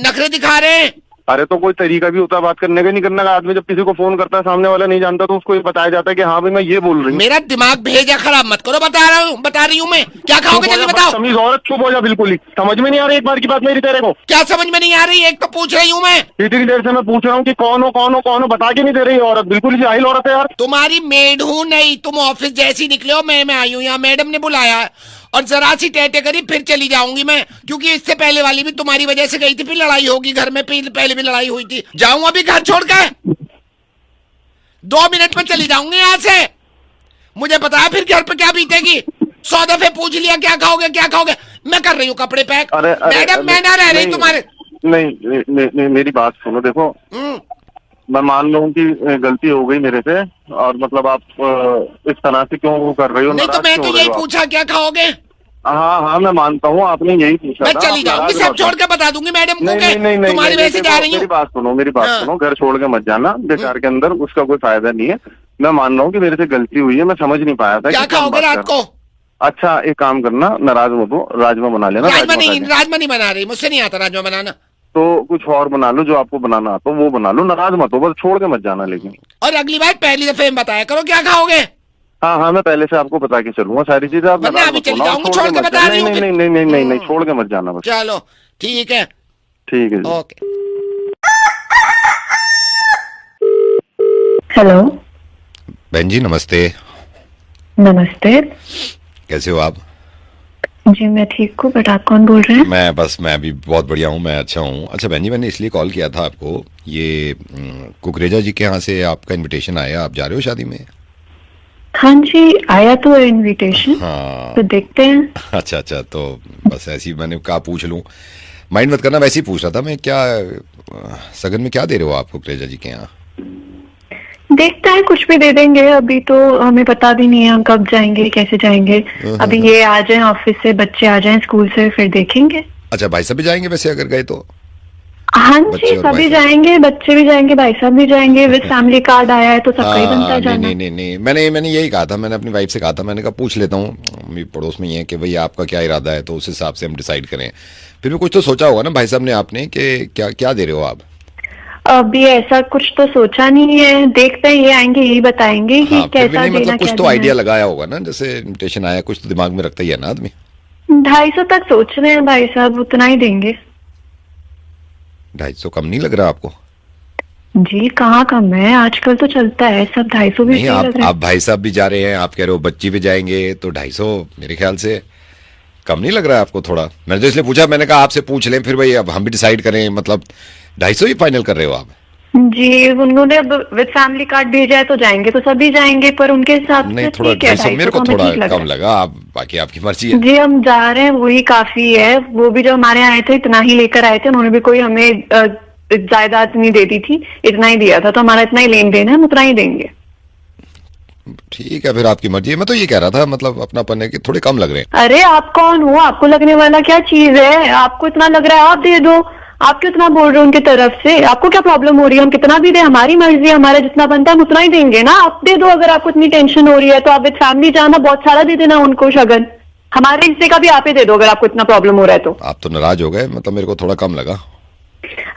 नखरे दिखा रहे हैं। अरे तो कोई तरीका भी होता है बात करने का, नहीं करने का? आदमी जब किसी को फोन करता है, सामने वाला नहीं जानता तो उसको ये बताया जाता है कि हाँ भाई मैं ये बोल रही हूँ। मेरा दिमाग भेजा खराब मत करो, बता रही हूँ मैं। क्या खाओगे जल्दी बताओ। तमीज औरत, चुप हो जा बिल्कुल ही। समझ में नहीं आ रही एक बार की बात मेरी तेरे को? क्या समझ में नहीं आ रही? एक तो पूछ रही हूँ मैं, इतनी देर से मैं पूछ रहा हूँ कि कौन हो, बता के नहीं दे रही औरत। बिल्कुल ही जाहिल औरत है यार। तुम्हारी मेड हूँ नहीं, तुम ऑफिस जैसी निकले हो, मैं आई हूँ यहाँ, मैडम ने बुलाया और जरा सी टेटे करी फिर चली जाऊंगी मैं, क्योंकि इससे पहले वाली भी तुम्हारी वजह से गई थी, फिर लड़ाई होगी घर में, पहले भी लड़ाई हुई थी। जाऊं अभी घर छोड़ के? 2 मिनट में चली जाऊंगी यहाँ से। मुझे पता है फिर घर पे क्या बीतेगी। 100 दफे पूछ लिया क्या खाओगे क्या खाओगे। मैं कर रही हूँ कपड़े पैक। अरे मैडम मैं ना रह रही तुम्हारे। नहीं, मेरी बात सुनो, देखो मैं मान लूँ कि गलती हो गई मेरे से, और मतलब आप इस तरह से क्यों वो कर रही हो? नहीं तो मैं तो यही पूछा क्या खाओगे? हाँ, मैं मानता हूँ, आपने यही पूछा। मैं चली जाऊंगी, सब छोड़ के बता दूंगी मैडम को। नहीं, तुम्हारी वजह से जा रही हूँ। मेरी बात सुनो, घर छोड़ के मत जाना बेकार के अंदर, उसका कोई फायदा नहीं है। मैं मान रहा हूँ कि मेरे से गलती हुई है, मैं समझ नहीं पाया था। क्या खाओगे रात को? अच्छा, एक काम करना, नाराज मत हो, राजमा बना लेना। राजमा नहीं बना रही, मुझसे नहीं आता राजमा बनाना। तो कुछ और बना लो, जो आपको बनाना आता वो बना लो, नाराज मत हो, बस छोड़ के मत जाना लेकिन। और अगली बार पहली दफे बताया करो क्या खाओगे। हाँ, मैं पहले से आपको बता के चलूंगा सारी चीजें। आप अभी चली जाऊंगी, छोड़ के बता रही हूँ। नहीं, छोड़ के मत जाना बस। चलो ठीक है ओके। हेलो बहन जी, नमस्ते। नमस्ते। कैसे हो आप? जी मैं ठीक हूँ, बट आप कौन बोल रहे हैं? मैं भी बहुत बढ़िया हूँ, मैं अच्छा हूँ। अच्छा बहन जी, मैंने इसलिए कॉल किया था आपको, ये कुकरेजा जी के यहाँ से आपका इनविटेशन आया, आप जा रहे हो शादी में? हाँ जी, आया तो इनविटेशन। हाँ, तो देखते हैं। अच्छा, तो बस ऐसे ही मैंने कहा पूछ लूँ, माइंड मत करना, वैसे ही पूछ रहा था मैं। क्या सगन में क्या दे रहे हो आप कुकरेजा जी के यहाँ? देखते हैं, कुछ भी दे देंगे। अभी तो हमें पता भी नहीं है हम कब जाएंगे, कैसे जाएंगे। अभी ये आ जाए ऑफिस से, बच्चे आ जाएं स्कूल से, फिर देखेंगे। अच्छा, भाई साहब भी जाएंगे वैसे अगर गए तो? हाँ जी, सभी जाएंगे, बच्चे भी जाएंगे, भाई साहब भी जाएंगे। विद फैमिली कार्ड आया है तो सबका ही बनता है जाना। नहीं, मैंने यही कहा था, मैंने अपनी वाइफ से कहा था, मैंने कहा पूछ लेता हूँ, मेरी पड़ोस में ही है, कि भाई आपका क्या इरादा है, तो उस हिसाब से हम डिसाइड करें। फिर भी कुछ तो सोचा होगा ना भाई साहब ने आपने, कि क्या दे रहे हो आप? अभी ऐसा कुछ तो सोचा नहीं है, देखते हैं, ये आएंगे यही बताएंगे कि कैसा देना, मतलब कुछ तो आइडिया लगाया होगा ना, जैसे इनविटेशन आया, कुछ तो दिमाग में रखता ही है ना आदमी। 250 तक सोच रहे हैं भाई साहब, उतना ही देंगे। 250 कम नहीं लग रहा आपको? जी कहाँ कम है, आजकल तो चलता है सब 250 भी। आप भाई साहब भी जा रहे हैं, आप कह रहे हो बच्ची भी जाएंगे, तो 250 मेरे ख्याल से कम नहीं लग रहा है आपको थोड़ा? मैंने तो इसलिए पूछा, मैंने कहा आपसे पूछ लें, फिर भाई अब हम भी डिसाइड करें। मतलब 250 ही फाइनल कर रहे हो आप? जी, उन्होंने अब विद फैमिली कार्ड भेजा है तो जाएंगे तो सभी जाएंगे, पर उनके हिसाब से नहीं, थोड़ा 250 मेरे को थोड़ा कम लगा। आप बाकी आपकी मर्जी है। जी हम जा रहे हैं, वही काफी है। वो भी जो हमारे आए थे इतना ही लेकर आए थे, उन्होंने भी कोई हमें जायदाद नहीं दे दी थी, इतना ही दिया था, तो हमारा इतना ही लेन देन है, हम उतना ही देंगे। ठीक है, फिर आपकी मर्जी है। मैं तो ये कह रहा था, मतलब अपनापन है कि थोड़े कम लग रहे हैं। अरे आप कौन हो, आपको लगने वाला क्या चीज है? आपको इतना लग रहा है आप दे दो। आप क्यों इतना बोल रहे हो उनकी तरफ से? आपको क्या प्रॉब्लम हो रही है? हम कितना भी दे, हमारी मर्जी है, हमारा जितना बनता है हम उतना ही देंगे ना। आप दे दो, अगर आपको इतनी टेंशन हो रही है तो आप विद फैमिली जाना, बहुत सारा दे देना उनको शगन। हमारे हिस्से का भी आप ही दे दो अगर आपको इतना प्रॉब्लम हो रहा है तो। आप तो नाराज हो गए, मतलब मेरे को थोड़ा कम लगा।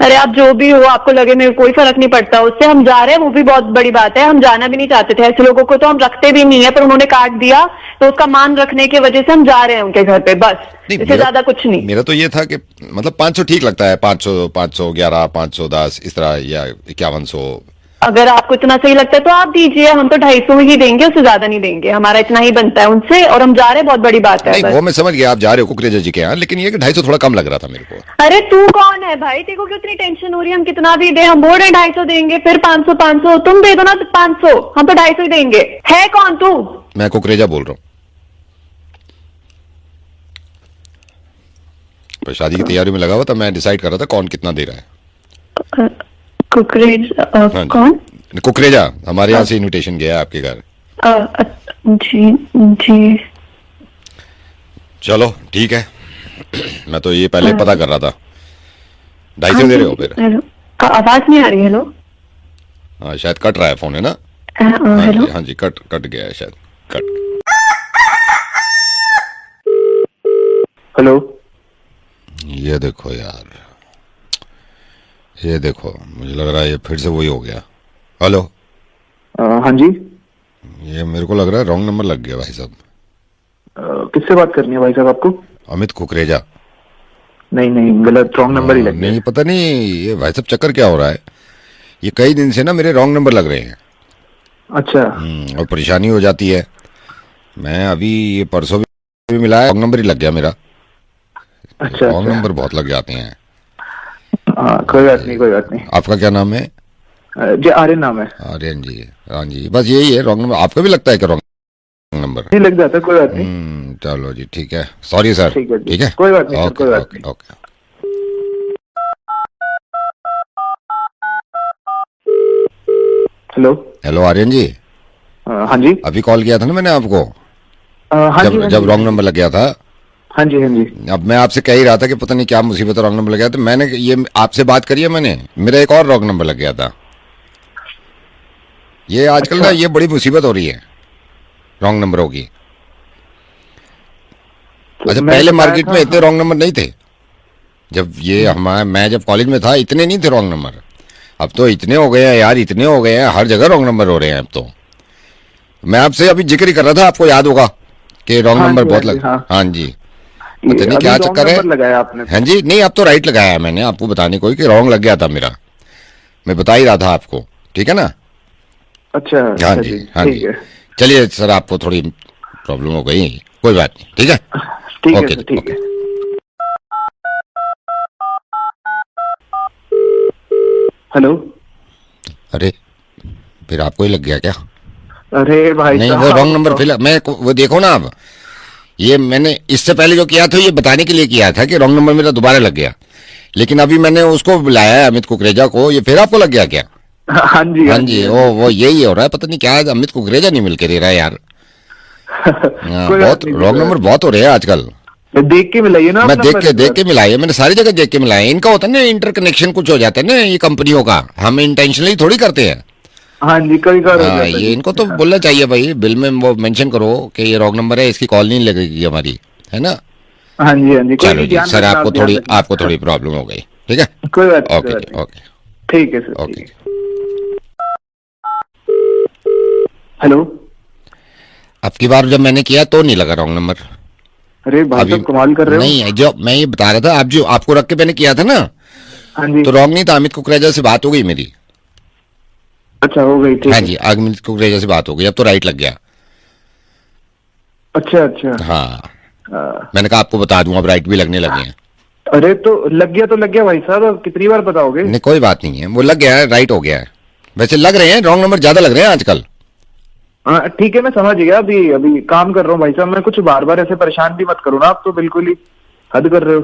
अरे आप जो भी हो, आपको लगे, मेरे कोई फर्क नहीं पड़ता उससे। हम जा रहे हैं, वो भी बहुत बड़ी बात है। हम जाना भी नहीं चाहते थे, ऐसे लोगों को तो हम रखते भी नहीं है, पर उन्होंने काट दिया तो उसका मान रखने की वजह से हम जा रहे हैं उनके घर पे, बस। इससे ज्यादा कुछ नहीं। मेरा तो ये था कि मतलब 500 ठीक लगता है, 500, 511, 510 इस तरह, या 5100। अगर आपको इतना सही लगता है तो आप दीजिए, हम तो 250 ही देंगे, उससे ज्यादा नहीं देंगे। हमारा इतना ही बनता है उनसे, और हम जा रहे हैं, बहुत बड़ी बात है। नहीं, वो मैं समझ गया आप जा रहे हो कुकरेजा जी के यहाँ, लेकिन ये कि 250 थोड़ा कम लग रहा था मेरे को। अरे तू कौन है भाई, तेरे को क्यों इतनी टेंशन हो रही है? हम कितना भी दे, हम बोल रहे 250 देंगे, फिर 500, तुम दे दो ना 500, हम तो 250 ही देंगे। है कौन तू? मैं कुकरेजा बोल रहा हूँ। शादी की तैयारी में लगा हुआ था, मैं डिसाइड कर रहा था कौन कितना दे रहा है। कुकरेजा कौन? कुकरेजा, हमारे यहाँ से इनविटेशन गया है आपके घर। जी चलो ठीक है। मैं तो ये पहले पता कर रहा था। 250 दे रहे हो फिर? आवाज नहीं आ रही। हेलो, हाँ शायद कट रहा है फोन, है ना? हेलो, हाँ जी, कट गया है शायद, कट। हेलो, ये देखो यार, ये देखो, मुझे लग रहा है ये फिर से वही हो गया। हेलो, हाँ जी, ये मेरे को लग रहा है रॉन्ग नंबर लग गया भाई साहब। किससे बात करनी है भाई साहब आपको? अमित कुकरेजा। नहीं, गलत, रॉन्ग नंबर ही लग गया। नहीं, पता नहीं ये भाई साहब चक्कर क्या हो रहा है, ये कई दिन से ना मेरे रॉन्ग नंबर लग रहे हैं। अच्छा। और परेशानी हो जाती है। मैं अभी ये परसों भी मिला है, रॉन्ग नंबर ही लग गया मेरा। अच्छा, रॉन्ग नंबर बहुत लग जाते हैं। कोई बात नहीं। आपका क्या नाम है? जी आर्यन नाम है। आर्यन जी, हाँ जी, बस यही है रॉन्ग नंबर। आपका भी लगता है क्या रॉन्ग नंबर? जी लग जाता है, कोई बात नहीं। चलो जी ठीक है, सॉरी सर। ठीक है, कोई बात नहीं, ओके कोई बात ओके नहीं। ओके। हेलो हेलो आर्यन जी। हाँ जी। अभी कॉल किया था ना मैंने आपको, हाँ जी, हाँ जब जी। रॉन्ग नंबर लग गया था। हाँ जी, हाँ जी। अब मैं आपसे कह ही रहा था कि पता नहीं क्या मुसीबत रॉन्ग नंबर लग गया, तो मैंने ये आपसे बात करी है मैंने, मेरा एक और रॉन्ग नंबर लग गया था। ये आजकल ना ये बड़ी मुसीबत हो रही है रॉन्ग नंबरों की। अच्छा, पहले मार्केट में इतने रॉन्ग नंबर नहीं थे, जब ये हमारा मैं जब कॉलेज में था इतने नहीं थे रॉन्ग नंबर। अब तो इतने हो गए हैं यार, इतने हो गए हैं, हर जगह रॉन्ग नंबर हो रहे हैं अब तो। मैं आपसे अभी जिक्र ही कर रहा था, आपको याद होगा कि रॉन्ग नंबर बहुत लग। हाँ जी, पता नहीं क्या चक्कर है। लगाया आपने? हाँ जी, नहीं अब तो राइट लगाया है मैंने, आपको बताने को कि रॉन्ग लग गया था मेरा, मैं बता ही रहा था आपको। ठीक है ना? अच्छा। हाँ जी, हाँ जी। चलिए सर, आपको थोड़ी प्रॉब्लम हो गई, कोई बात नहीं। ठीक है, ठीक है, ठीक है। हेलो। अरे फिर आपको ही लग गया क्या? अरे भाई नहीं, वो रॉन्ग नंबर फिर मैं वो देखो ना, अब ये मैंने इससे पहले जो किया था ये बताने के लिए किया था कि रॉन्ग नंबर मेरा दोबारा लग गया, लेकिन अभी मैंने उसको बुलाया है अमित कुकरेजा को, ये फिर आपको लग गया क्या? हाँ जी, हाँ जी, वो यही हो रहा है, पता नहीं क्या अमित कुकरेजा नहीं मिलके दे रहा है यार। बहुत रॉन्ग नंबर बहुत हो रहे हैं आजकल। देख के मिलाइए ना, मैं देख के मिलाइए, मैंने सारी जगह देख के मिलाया। इनका होता है ना इंटरकनेक्शन कुछ हो जाता है ना ये कंपनियों का, हम इंटेंशनली थोड़ी करते हैं। हाँ जी, कई बार हाँ, ये इनको तो बोलना चाहिए भाई, बिल में वो मेंशन करो कि ये रॉन्ग नंबर है, इसकी कॉल नहीं लगेगी हमारी, है ना? हाँ जी, हाँ जी। चलो जी सर, आपको थोड़ी प्रॉब्लम हो गई। ठीक है, कोई बात नहीं। ओके ओके, ठीक है सर। ओके। हेलो। अब की बार जब मैंने किया तो नहीं लगा रॉन्ग नंबर। अरे भाई साहब कमाल कर रहे हो। नहीं, जो मैं ये बता रहा था, आप जो आपको रख के मैंने किया था ना, हाँ जी, तो रॉन्ग नहीं था। अमित कुकरेजा से बात हो गई मेरी। अच्छा, हो गई? ठीक। हाँ जी, अमित कुकरेजा से बात हो गई, अब तो राइट लग गया। अच्छा अच्छा। हाँ, मैंने कहा आपको बता दूं, अब राइट भी लगने लगे हैं। अरे तो लग गया भाई साहब, अब कितनी बार बताओगे? नहीं कोई बात नहीं है, वो लग गया है, राइट हो गया है। वैसे लग रहे हैं रॉन्ग नंबर ज्यादा लग रहे हैं आजकल। हाँ ठीक है, मैं समझ गया। अभी काम कर रहा हूँ भाई साहब, मैं कुछ बार बार ऐसे परेशान भी मत करो ना, आप तो बिल्कुल ही हद कर रहे हो।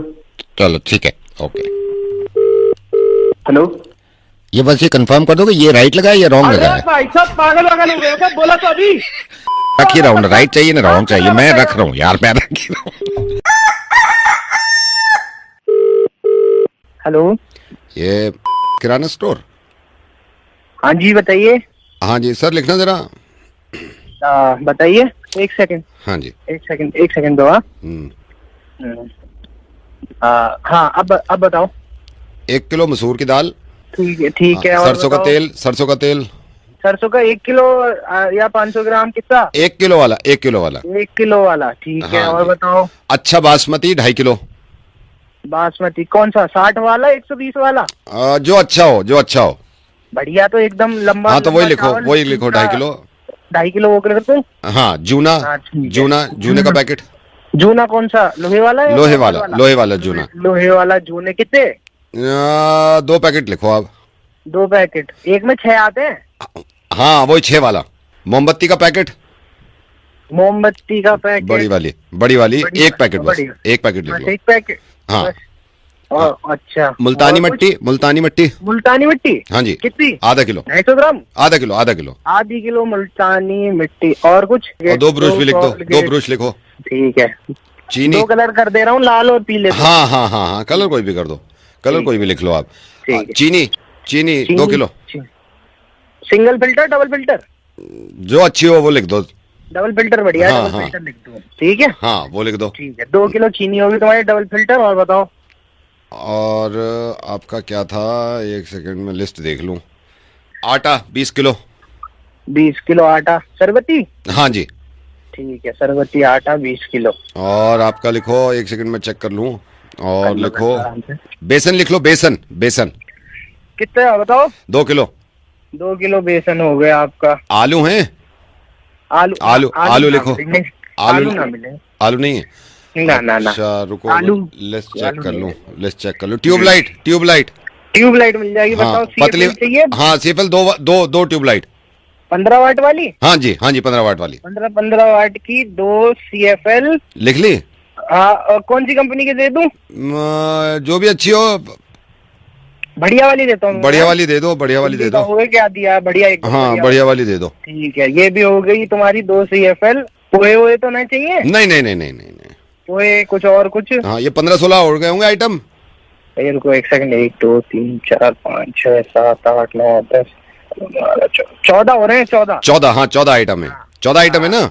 चलो ठीक है, ओके। हेलो। ये बस ये कंफर्म कर दो कि ये राइट लगा है या रॉन्ग लगा है। भाई साहब पागल हो गए क्या? बोला तो अभी रख ही रहा हूँ, राइट चाहिए ना रॉन्ग चाहिए, मैं रख रहा हूँ यार, मैं रख ही रहा हूँ। हेलो, ये किराना स्टोर? हाँ जी बताइए। हाँ जी सर, लिखना जरा। बताइए, एक सेकंड। हाँ जी, एक सेकंड दो। हाँ, अब बताओ। 1 किलो मसूर की दाल। ठीक है। सरसों का तेल। सरसों का 1 किलो या 500 ग्राम कितना? 1 किलो वाला। 1 किलो वाला। ठीक है। हाँ और जी। बताओ। अच्छा बासमती 2.5 किलो। बासमती कौन सा, 60 वाला 120 वाला? जो अच्छा हो। बढ़िया, तो एकदम लंबा। हाँ तो वही लिखो 2.5 किलो। 2.5 किलो वो कर दो। हाँ, जूने का पैकेट। जूना कौन सा, लोहे वाला? लोहे वाला जूना। लोहे वाला जूने कितने? 2 पैकेट लिखो आप। 2 पैकेट, एक में 6 आते हैं। हाँ वही 6 वाला। मोमबत्ती का पैकेट। बड़ी वाली 1 पैकेट बस। 1 पैकेट लिख लो। 1 पैकेट। हाँ। अच्छा, मुल्तानी मिट्टी। हाँ जी, कितनी? आधा किलो। 250 ग्राम। आधा किलो। आधी किलो मुल्तानी मिट्टी। और कुछ? और 2 ब्रूश भी लिख दो। 2 ब्रूश लिखो। ठीक है। चीनी 2 कलर कर दे रहा हूँ, लाल और पीले। हाँ, कलर कोई भी कर दो, कलर कोई भी लिख लो आप। चीनी 2 kilo. Single filter, double filter? जो अच्छी हो वो लिख दो। डबल फिल्टर बढ़िया है। डबल फिल्टर लिख दो। ठीक है। हाँ वो लिख दो। ठीक है, 2 किलो चीनी होगी तुम्हारी, डबल फिल्टर। और बताओ। और आपका क्या था, 1 सेकंड में लिस्ट देख लूं। आटा 20 किलो। 20 किलो आटा। शरबती? हाँ जी। ठीक है, शरबती आटा 20 किलो। और आपका लिखो, 1 सेकंड में चेक कर लूं। और लिखो बेसन, लिख लो बेसन। कितना बताओ? 2 किलो। 2 किलो बेसन हो गया आपका। आलू हैं? आलू लिखो। आलू ना मिले। आलू नहीं है? ना। अच्छा रुको, लिस्ट चेक कर लूं। ट्यूबलाइट मिल जाएगी। बताओ। पतली चाहिए? हाँ, सीफल 2 ट्यूबलाइट। 15 वाट वाली? हाँ जी 15 वाट वाली। 15 वाट की 2 CFL लिख ली? हाँ। कौन सी कंपनी के दे दूं? जो भी अच्छी हो। बढ़िया वाली देता हूँ। बढ़िया वाली दे दो, बढ़िया वाली दे दो। हो क्या दिया? बढ़िया एक। हाँ बढ़िया वाली दे दो। ठीक है, ये भी हो गई तुम्हारी 2 CFL। पोए हुए तो नहीं चाहिए? नहीं। पोए कुछ और कुछ? हाँ ये 15-16 हो गए होंगे आइटम। रुको एक सेकंड। 1 2 3 4 5 6 7 8 9 10 14 हो रहे हैं। 14। हाँ 14 आइटम है। 14 आइटम है ना?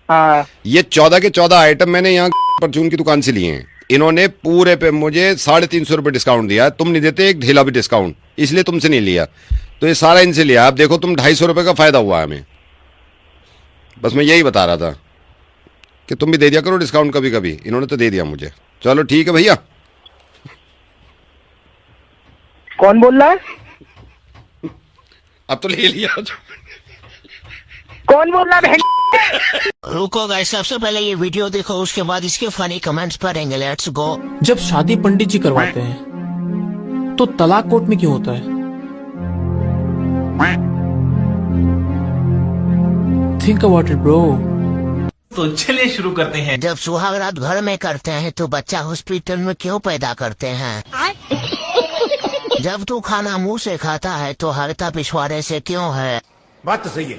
हाँ। ये 14 के 14 आइटम मैंने यहाँ परचून की दुकान से लिए हैं। इन्होंने पूरे पे मुझे 350 रुपए डिस्काउंट दिया। तुम नहीं देते एक ढीला भी डिस्काउंट, इसलिए तुमसे नहीं लिया। तो ये सारा इनसे लिया। आप देखो तुम 250 रुपए का फायदा हुआ हमें। बस मैं यही बता रहा था कि तुम भी दे दिया करो डिस्काउंट कभी कभी। इन्होंने तो दे दिया मुझे। चलो ठीक है भैया। कौन बोल रहा है? अब तो ले लिया। कौन बोल रहा है? रुको गाइस, सबसे पहले ये वीडियो देखो, उसके बाद इसके फनी कमेंट्स पढ़ेंगे। Let's go. जब शादी पंडित जी करवाते हैं तो तलाक कोर्ट में क्यों होता है? Think about it bro. तो चलिए शुरू करते हैं। जब सुहागरात घर में करते हैं तो बच्चा हॉस्पिटल में क्यों पैदा करते हैं? जब तू खाना मुंह से खाता है तो हरता पिछवाड़े से क्यों है? बात तो सही है।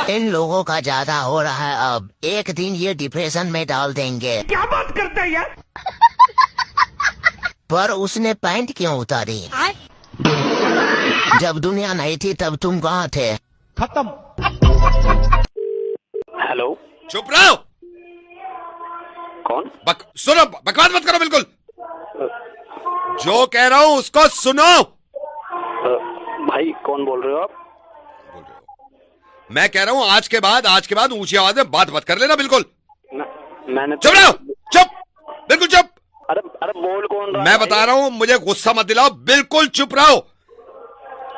इन लोगों का ज्यादा हो रहा है अब। एक दिन ये डिप्रेशन में डाल देंगे। क्या बात करता है यार? पर उसने पैंट क्यों उतारी? जब दुनिया नहीं थी तब तुम कहाँ थे? खत्म। हेलो। चुप रहो। कौन? सुनो, बकवास मत करो बिल्कुल। जो कह रहा हूँ उसको सुनो। भाई कौन बोल रहे हो आप? मैं कह रहा हूँ आज के बाद ऊंची आवाज में बात मत कर लेना बिल्कुल। मैंने चुप रहो, चुप, बिल्कुल चुप। अरे बोल कौन रहा है? मैं बता रहा हूँ, मुझे गुस्सा मत दिलाओ, बिल्कुल चुप रहो।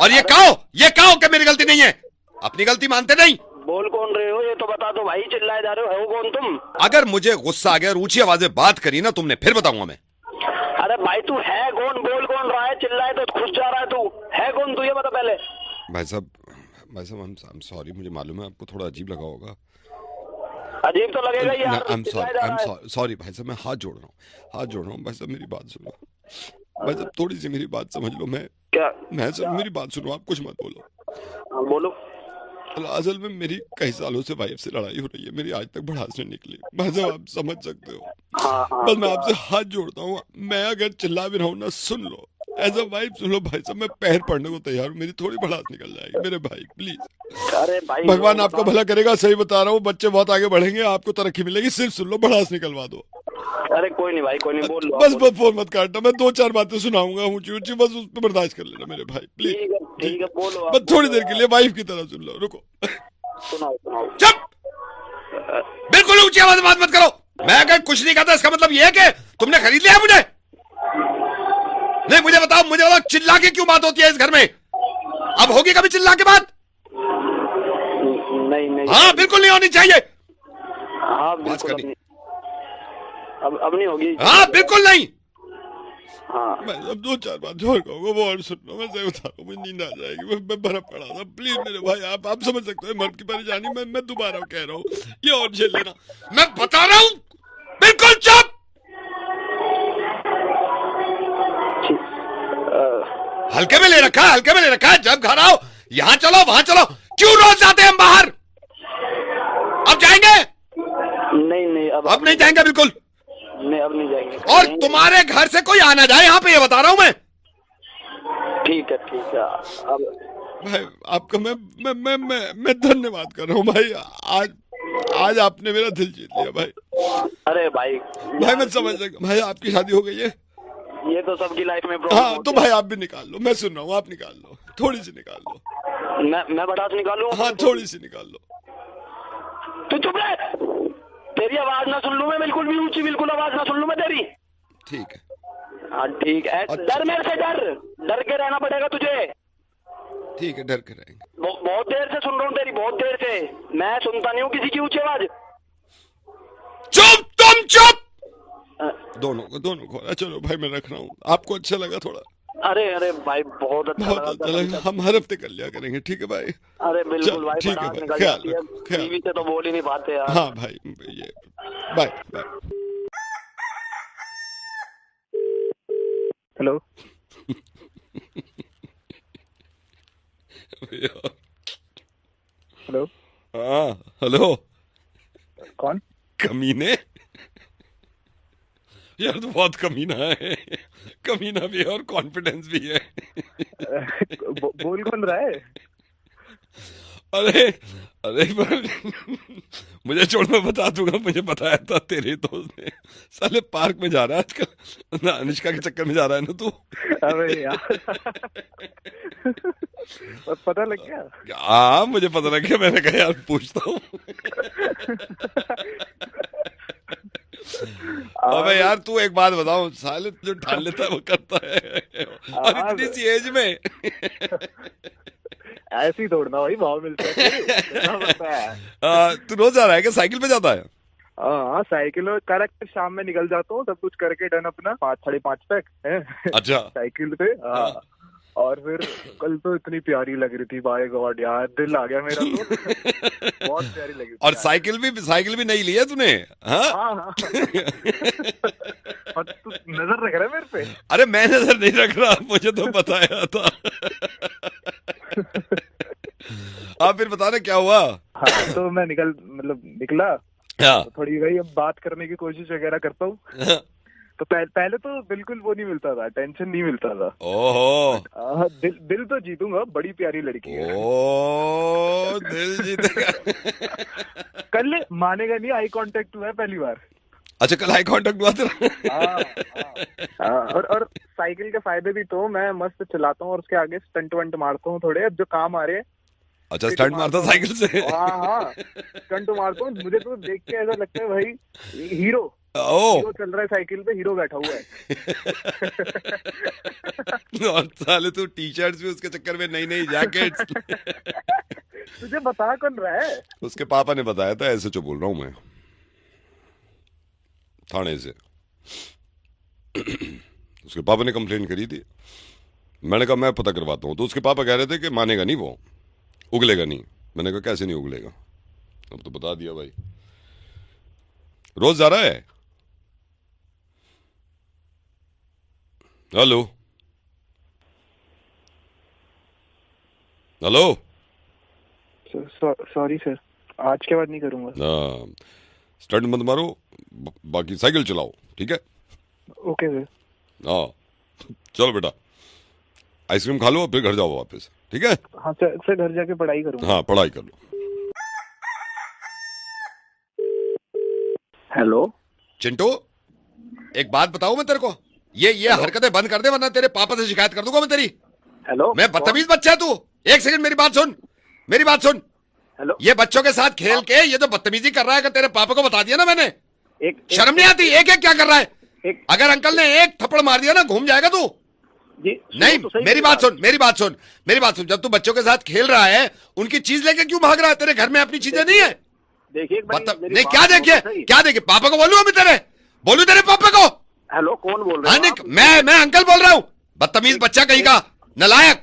और ये कहो कि मेरी गलती नहीं है। अपनी गलती मानते नहीं। बोल कौन रहे हो ये तो बता दो भाई। चिल्लाए जा रहे हो कौन तुम? अगर मुझे गुस्सा आ गया और ऊंची आवाज में बात करी ना तुमने, फिर बताऊंगा मैं। अरे भाई तू है कौन? बोल कौन रहा है? चिल्लाए तो खुश जा रहा है। तू है कौन? तू ये बता पहले। भाई साहब I'm sorry, मुझे मालूम है आपको थोड़ा अजीब लगा होगा। अजीब तो लगेगा यार। I'm sorry भाई साहब, मैं हाथ जोड़ रहा हूँ भाई साहब, मेरी बात सुनो भाई साहब, थोड़ी सी मेरी बात समझ लो। मेरी बात सुनो, आप कुछ मत बोलो। बोलो। असल में मेरी कई सालों से वाइफ से लड़ाई हो रही है। मेरी आज तक भड़ास नहीं निकली भाई साहब, आप समझ सकते हो। बस मैं आपसे हाथ जोड़ता हूँ, मैं अगर चिल्ला भी रहा हूँ ना, सुन लो। एज अ वाइफ सुन लो भाई साहब, मैं पैर पड़ने को तैयार हूँ। मेरी थोड़ी भड़ास निकल जाएगी मेरे भाई, प्लीज। अरे भाई भगवान आपका भला करेगा, सही बता रहा हूँ। बच्चे बहुत आगे बढ़ेंगे, आपको तरक्की मिलेगी। सिर्फ सुन लो, भड़ास निकलवा दो। अरे कोई नहीं भाई, कोई नहीं, बोल लो। बस फोन मत काटना, मैं 2-4 बातें सुनाऊंगा ऊंची, बस उस पर बर्दाश्त कर लेना मेरे भाई, प्लीज। ठीक है बोलो। बस थोड़ी देर के लिए वाइफ की तरह सुन लो। रुको। सुनाओ। चुप, बिल्कुल ऊंची आवाज में बात मत करो। मैं अगर कुछ नहीं कहता इसका मतलब ये है कि तुमने खरीद लिया मुझे। नहीं, मुझे बताओ चिल्ला के क्यों बात होती है इस घर में? अब होगी कभी चिल्ला के बात? नहीं। हाँ बिल्कुल नहीं होनी चाहिए। हाँ बिल्कुल अब नहीं होगी। हाँ बिल्कुल नहीं। हाँ मैं अब 2-4 बात और कहूँगा, वो और सुन लो। मैं सही बता रहा हूँ, मुझे नींद आ जाएगी। मैं बर्फ पड़ा था। प्लीज मेरे भाई, आप समझ सकते हो मर्द की परेशानी। मैं दोबारा कह रहा हूँ, ये और झेल लेना। मैं बता रहा हूँ, बिल्कुल चुप। हल्के में ले रखा है। जब घर आओ, यहाँ चलो वहां चलो, क्यों रोज जाते हैं हम बाहर? अब जाएंगे? नहीं अब नहीं जाएंगे बिल्कुल। नहीं अब नहीं जाएंगे। और तुम्हारे घर से कोई आना जाए यहाँ पे, ये बता रहा हूँ मैं। ठीक है अब भाई आपका मैं धन्यवाद कर रहा हूँ भाई। आज आपने मेरा दिल जीत लिया भाई। अरे भाई मैं समझ सकता। भाई आपकी शादी हो गई है? ये तो सबकी लाइफ में हाँ, तो भाई आप भी निकाल लो। मैं सुन रहा हूँ, आप निकाल लो, थोड़ी सी निकाल लो। मैं भड़ास निकालूं? हाँ थोड़ी सी निकाल लो। तू चुप रह। तेरी आवाज ना सुन लूं मैं, बिल्कुल भी ऊंची, बिल्कुल आवाज ना सुन लूं मैं तेरी। ठीक है। हाँ ठीक है। डर मेरे से, डर के रहना पड़ेगा तुझे। ठीक है, डर के रहेंगे। बहुत देर से सुन रहा हूँ तेरी, बहुत देर से। मैं सुनता नहीं हूँ किसी की ऊंची आवाज। चुप, तुम चुप। दोनों को चलो भाई, मैं रख रहा हूँ। आपको अच्छा लगा थोड़ा? अरे अरे भाई बहुत अच्छा लगा। हम हर हफ्ते कर लिया करेंगे, ठीक है भाई? अरे बिल्कुल भाई, ठीक है निकल भाई, जाती है, बीवी से तो बोल ही नहीं पाते यार। हाँ भाई, ये बाय बाय। Hello hello. हाँ हेलो। कौन? कमीने यार, तो बहुत कमीना है, कमीना भी है और कॉन्फिडेंस भी है। बोल कौन रहा है? अरे अरे मुझे छोड़, मैं बता दूंगा। मुझे बताया था तेरे दोस्त ने, साले पार्क में जा रहा है आजकल, अनुष्का के चक्कर में जा रहा है ना तू। अबे यार पता लग गया? हाँ मुझे पता लग गया, मैंने कहा यार पूछता हूँ। अबे यार तू एक बात बताओ, साले जो ठान लेता है वो करता है, और इतनी सी एज में। ऐसे ही दौड़ना भाई, भाव मिलता है। तू रोज जा रहा है क्या? साइकिल पे जाता है? हाँ साइकिल में करेक्ट, शाम में निकल जाता हूँ सब कुछ करके डन अपना 5-5:30 तक है। अच्छा। साइकिल पे। हाँ। और फिर कल तो इतनी प्यारी लग रही थी, बाय गॉड यार, दिल आ गया मेरा तो। बहुत प्यारी लगी थी। और साइकिल भी नहीं ली है तूने? हाँ। और तू नजर रख रहा है मेरे पे? अरे मैं नजर नहीं रख रहा, मुझे तो बताया था। आप फिर बताना क्या हुआ? हाँ तो मैं निकला। हाँ। तो थोड़ी भाई अब बात करने की कोशिश वगैरह करता हूँ। तो पहले तो बिल्कुल वो नहीं मिलता था, टेंशन नहीं मिलता था। ओहो। दिल तो जीतूंगा, बड़ी प्यारी लड़की है। ओ दिल जीतेगा। कल मानेगा नहीं, आई कांटेक्ट हुआ है पहली बार। अच्छा, कल आई कांटेक्ट हुआ तेरा? और साइकिल के फायदे भी तो, मैं मस्त चलाता हूँ और उसके आगे स्टंट वंट मारता हूँ थोड़े, अब जो काम आ रहे हैं। अच्छा, स्टंट मारता साइकिल से? हाँ स्टंट मारता हूँ। मुझे तो देख के ऐसा लगता है भाई हीरो चल रहा है साइकिल पे, हीरो बैठा हुआ है। और साले तू टी-शर्ट्स भी उसके चक्कर में, नई जैकेट्स। तुझे बता कौन रहा है? उसके पापा ने बताया था, ऐसे जो बोल रहा हूँ मैं, थाने से। उसके पापा ने कंप्लेंट करी थी, मैंने कहा मैं पता करवाता हूँ। तो उसके पापा कह रहे थे कि मानेगा नहीं, वो उगलेगा नहीं। मैंने कहा कैसे नहीं उगलेगा? अब तो बता दिया भाई। रोज जा रहा है? Hello hello. सॉरी सर, आज के बाद नहीं करूंगा। स्टंट मत मारो, बाकी साइकिल चलाओ, ठीक है? Okay sir. हाँ चलो बेटा, आइसक्रीम खा लो, फिर घर जाओ वापस, ठीक है? हाँ सर घर जाके पढ़ाई करूंगा। हाँ पढ़ाई कर लो। हेलो चिंटू, एक बात बताऊं मैं तेरे को, ये हरकतें बंद कर दे, वरना तेरे पापा से शिकायत कर दूंगा मैं तेरी। हेलो, मैं बदतमीज बच्चा है तू। एक सेकंड मेरी बात सुन। हेलो, ये बच्चों के साथ खेल के ये तो बदतमीजी कर रहा है, अगर तेरे पापा को बता दिया ना मैंने। शर्म नहीं आती? एक क्या कर रहा है? अगर अंकल ने एक थप्पड़ मार दिया ना, घूम जाएगा तू। नहीं तो मेरी बात सुन। जब तू बच्चों के साथ खेल रहा है, उनकी चीज लेके क्यों भाग रहा है? तेरे घर में अपनी चीजें नहीं है? देखिए नहीं, क्या देखिए? पापा को बोलूं अभी बोलूं तेरे पापा को? हेलो, कौन बोल रहे हैं? मैं अंकल बोल रहा हूँ। बदतमीज बच्चा कहीं का, नालायक।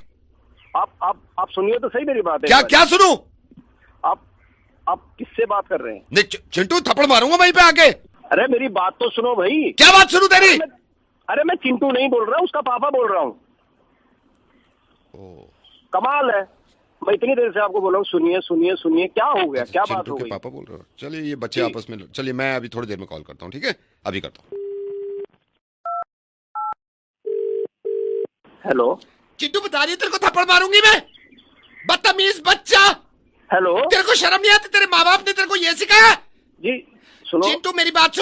आप सुनिए तो सही मेरी बात है। क्या सुनूं? आप किससे बात कर रहे हैं? नहीं चिंटू, थप्पड़ मारूंगा वहीं पे आके। अरे मेरी बात तो सुनो भाई। क्या बात सुनूं तेरी? अरे मैं चिंटू नहीं बोल रहा, उसका पापा बोल रहा हूँ। कमाल है, मैं इतनी देर से आपको बोल रहा हूँ, सुनिए। क्या हो गया? क्या बात हो गई? पापा बोल रहे हो? चलिए ये बच्चे आपस में, चलिए मैं अभी थोड़ी देर में कॉल करता हूँ, ठीक है? अभी करता हूँ। हेलो चिंटू, बता रही है तेरे को थप्पड़ मारूंगी मैं, बदतमीज बच्चा। हेलो, तेरे को शर्म नहीं आती? तेरे माँ बाप ने तेरे को ये सिखाया? जी सुनो चिंटू, मेरी बात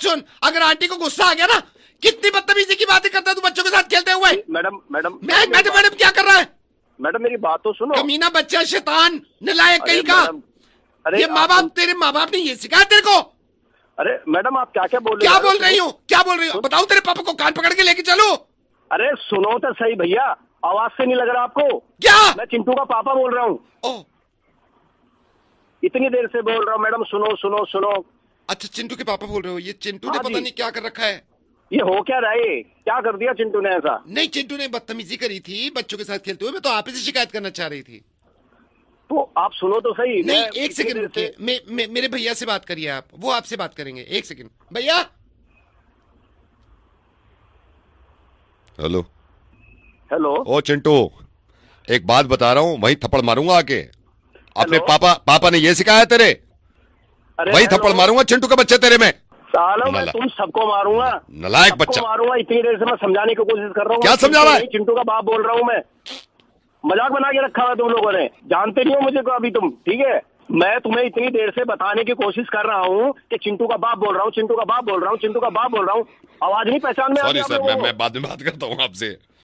सुन। अगर आंटी को गुस्सा आ गया ना, कितनी बदतमीजी की बातें करता है तू बच्चों के साथ खेलते हुए। मैडम क्या कर रहा है? मैडम मेरी बात तो सुनो। कमीना बच्चा, शैतान, नालायक कहीं का। अरे ये तेरे माँ बाप ने ये सिखाया तेरे को? अरे मैडम, आप क्या बोल रहे हो? क्या बोल रही हो? बताओ, तेरे पापा को कान पकड़ के लेके चलो। अरे सुनो तो सही भैया, आवाज से नहीं लग रहा आपको? क्या? मैं चिंटू का पापा बोल रहा हूँ। इतनी देर से बोल रहा हूँ मैडम, सुनो। अच्छा, चिंटू के पापा बोल रहे हो? ये चिंटू ने पता नहीं क्या कर रखा है। ये हो क्या रहा है? क्या कर दिया चिंटू ने ऐसा? नहीं, चिंटू ने बदतमीजी करी थी बच्चों के साथ खेलते हुए, मैं तो आप ही से शिकायत करना चाह रही थी। तो आप सुनो तो सही। नहीं, एक सेकंड रुकिए, मेरे भैया से बात करिए आप, वो आपसे बात करेंगे। एक सेकंड भैया। Hello hello. ओ चिंटू, एक बात बता रहा हूँ, वही थप्पड़ मारूंगा आके। अपने पापा ने ये सिखाया तेरे? वही थप्पड़ मारूंगा चिंटू के बच्चे तेरे में। साला मैं तुम सबको मारूंगा, नलायक बच्चा मारूंगा। इतनी देर से मैं समझाने की कोशिश कर रहा हूँ। क्या समझा रहा है? चिंटू का बाप बोल रहा हूँ मैं। मजाक बना के रखा हुआ तुम लोगों ने, जानते नहीं हो मुझे को अभी तुम, ठीक है? मैं तुम्हें इतनी देर से बताने की कोशिश कर रहा हूँ कि चिंटू का बाप बोल रहा हूँ, चिंटू का बाप बोल रहा हूँ, चिंटू का बाप बोल रहा हूँ। आवाज नहीं पहचान में आ रही? सॉरी सर, मैं बाद में बात करता हूँ आपसे।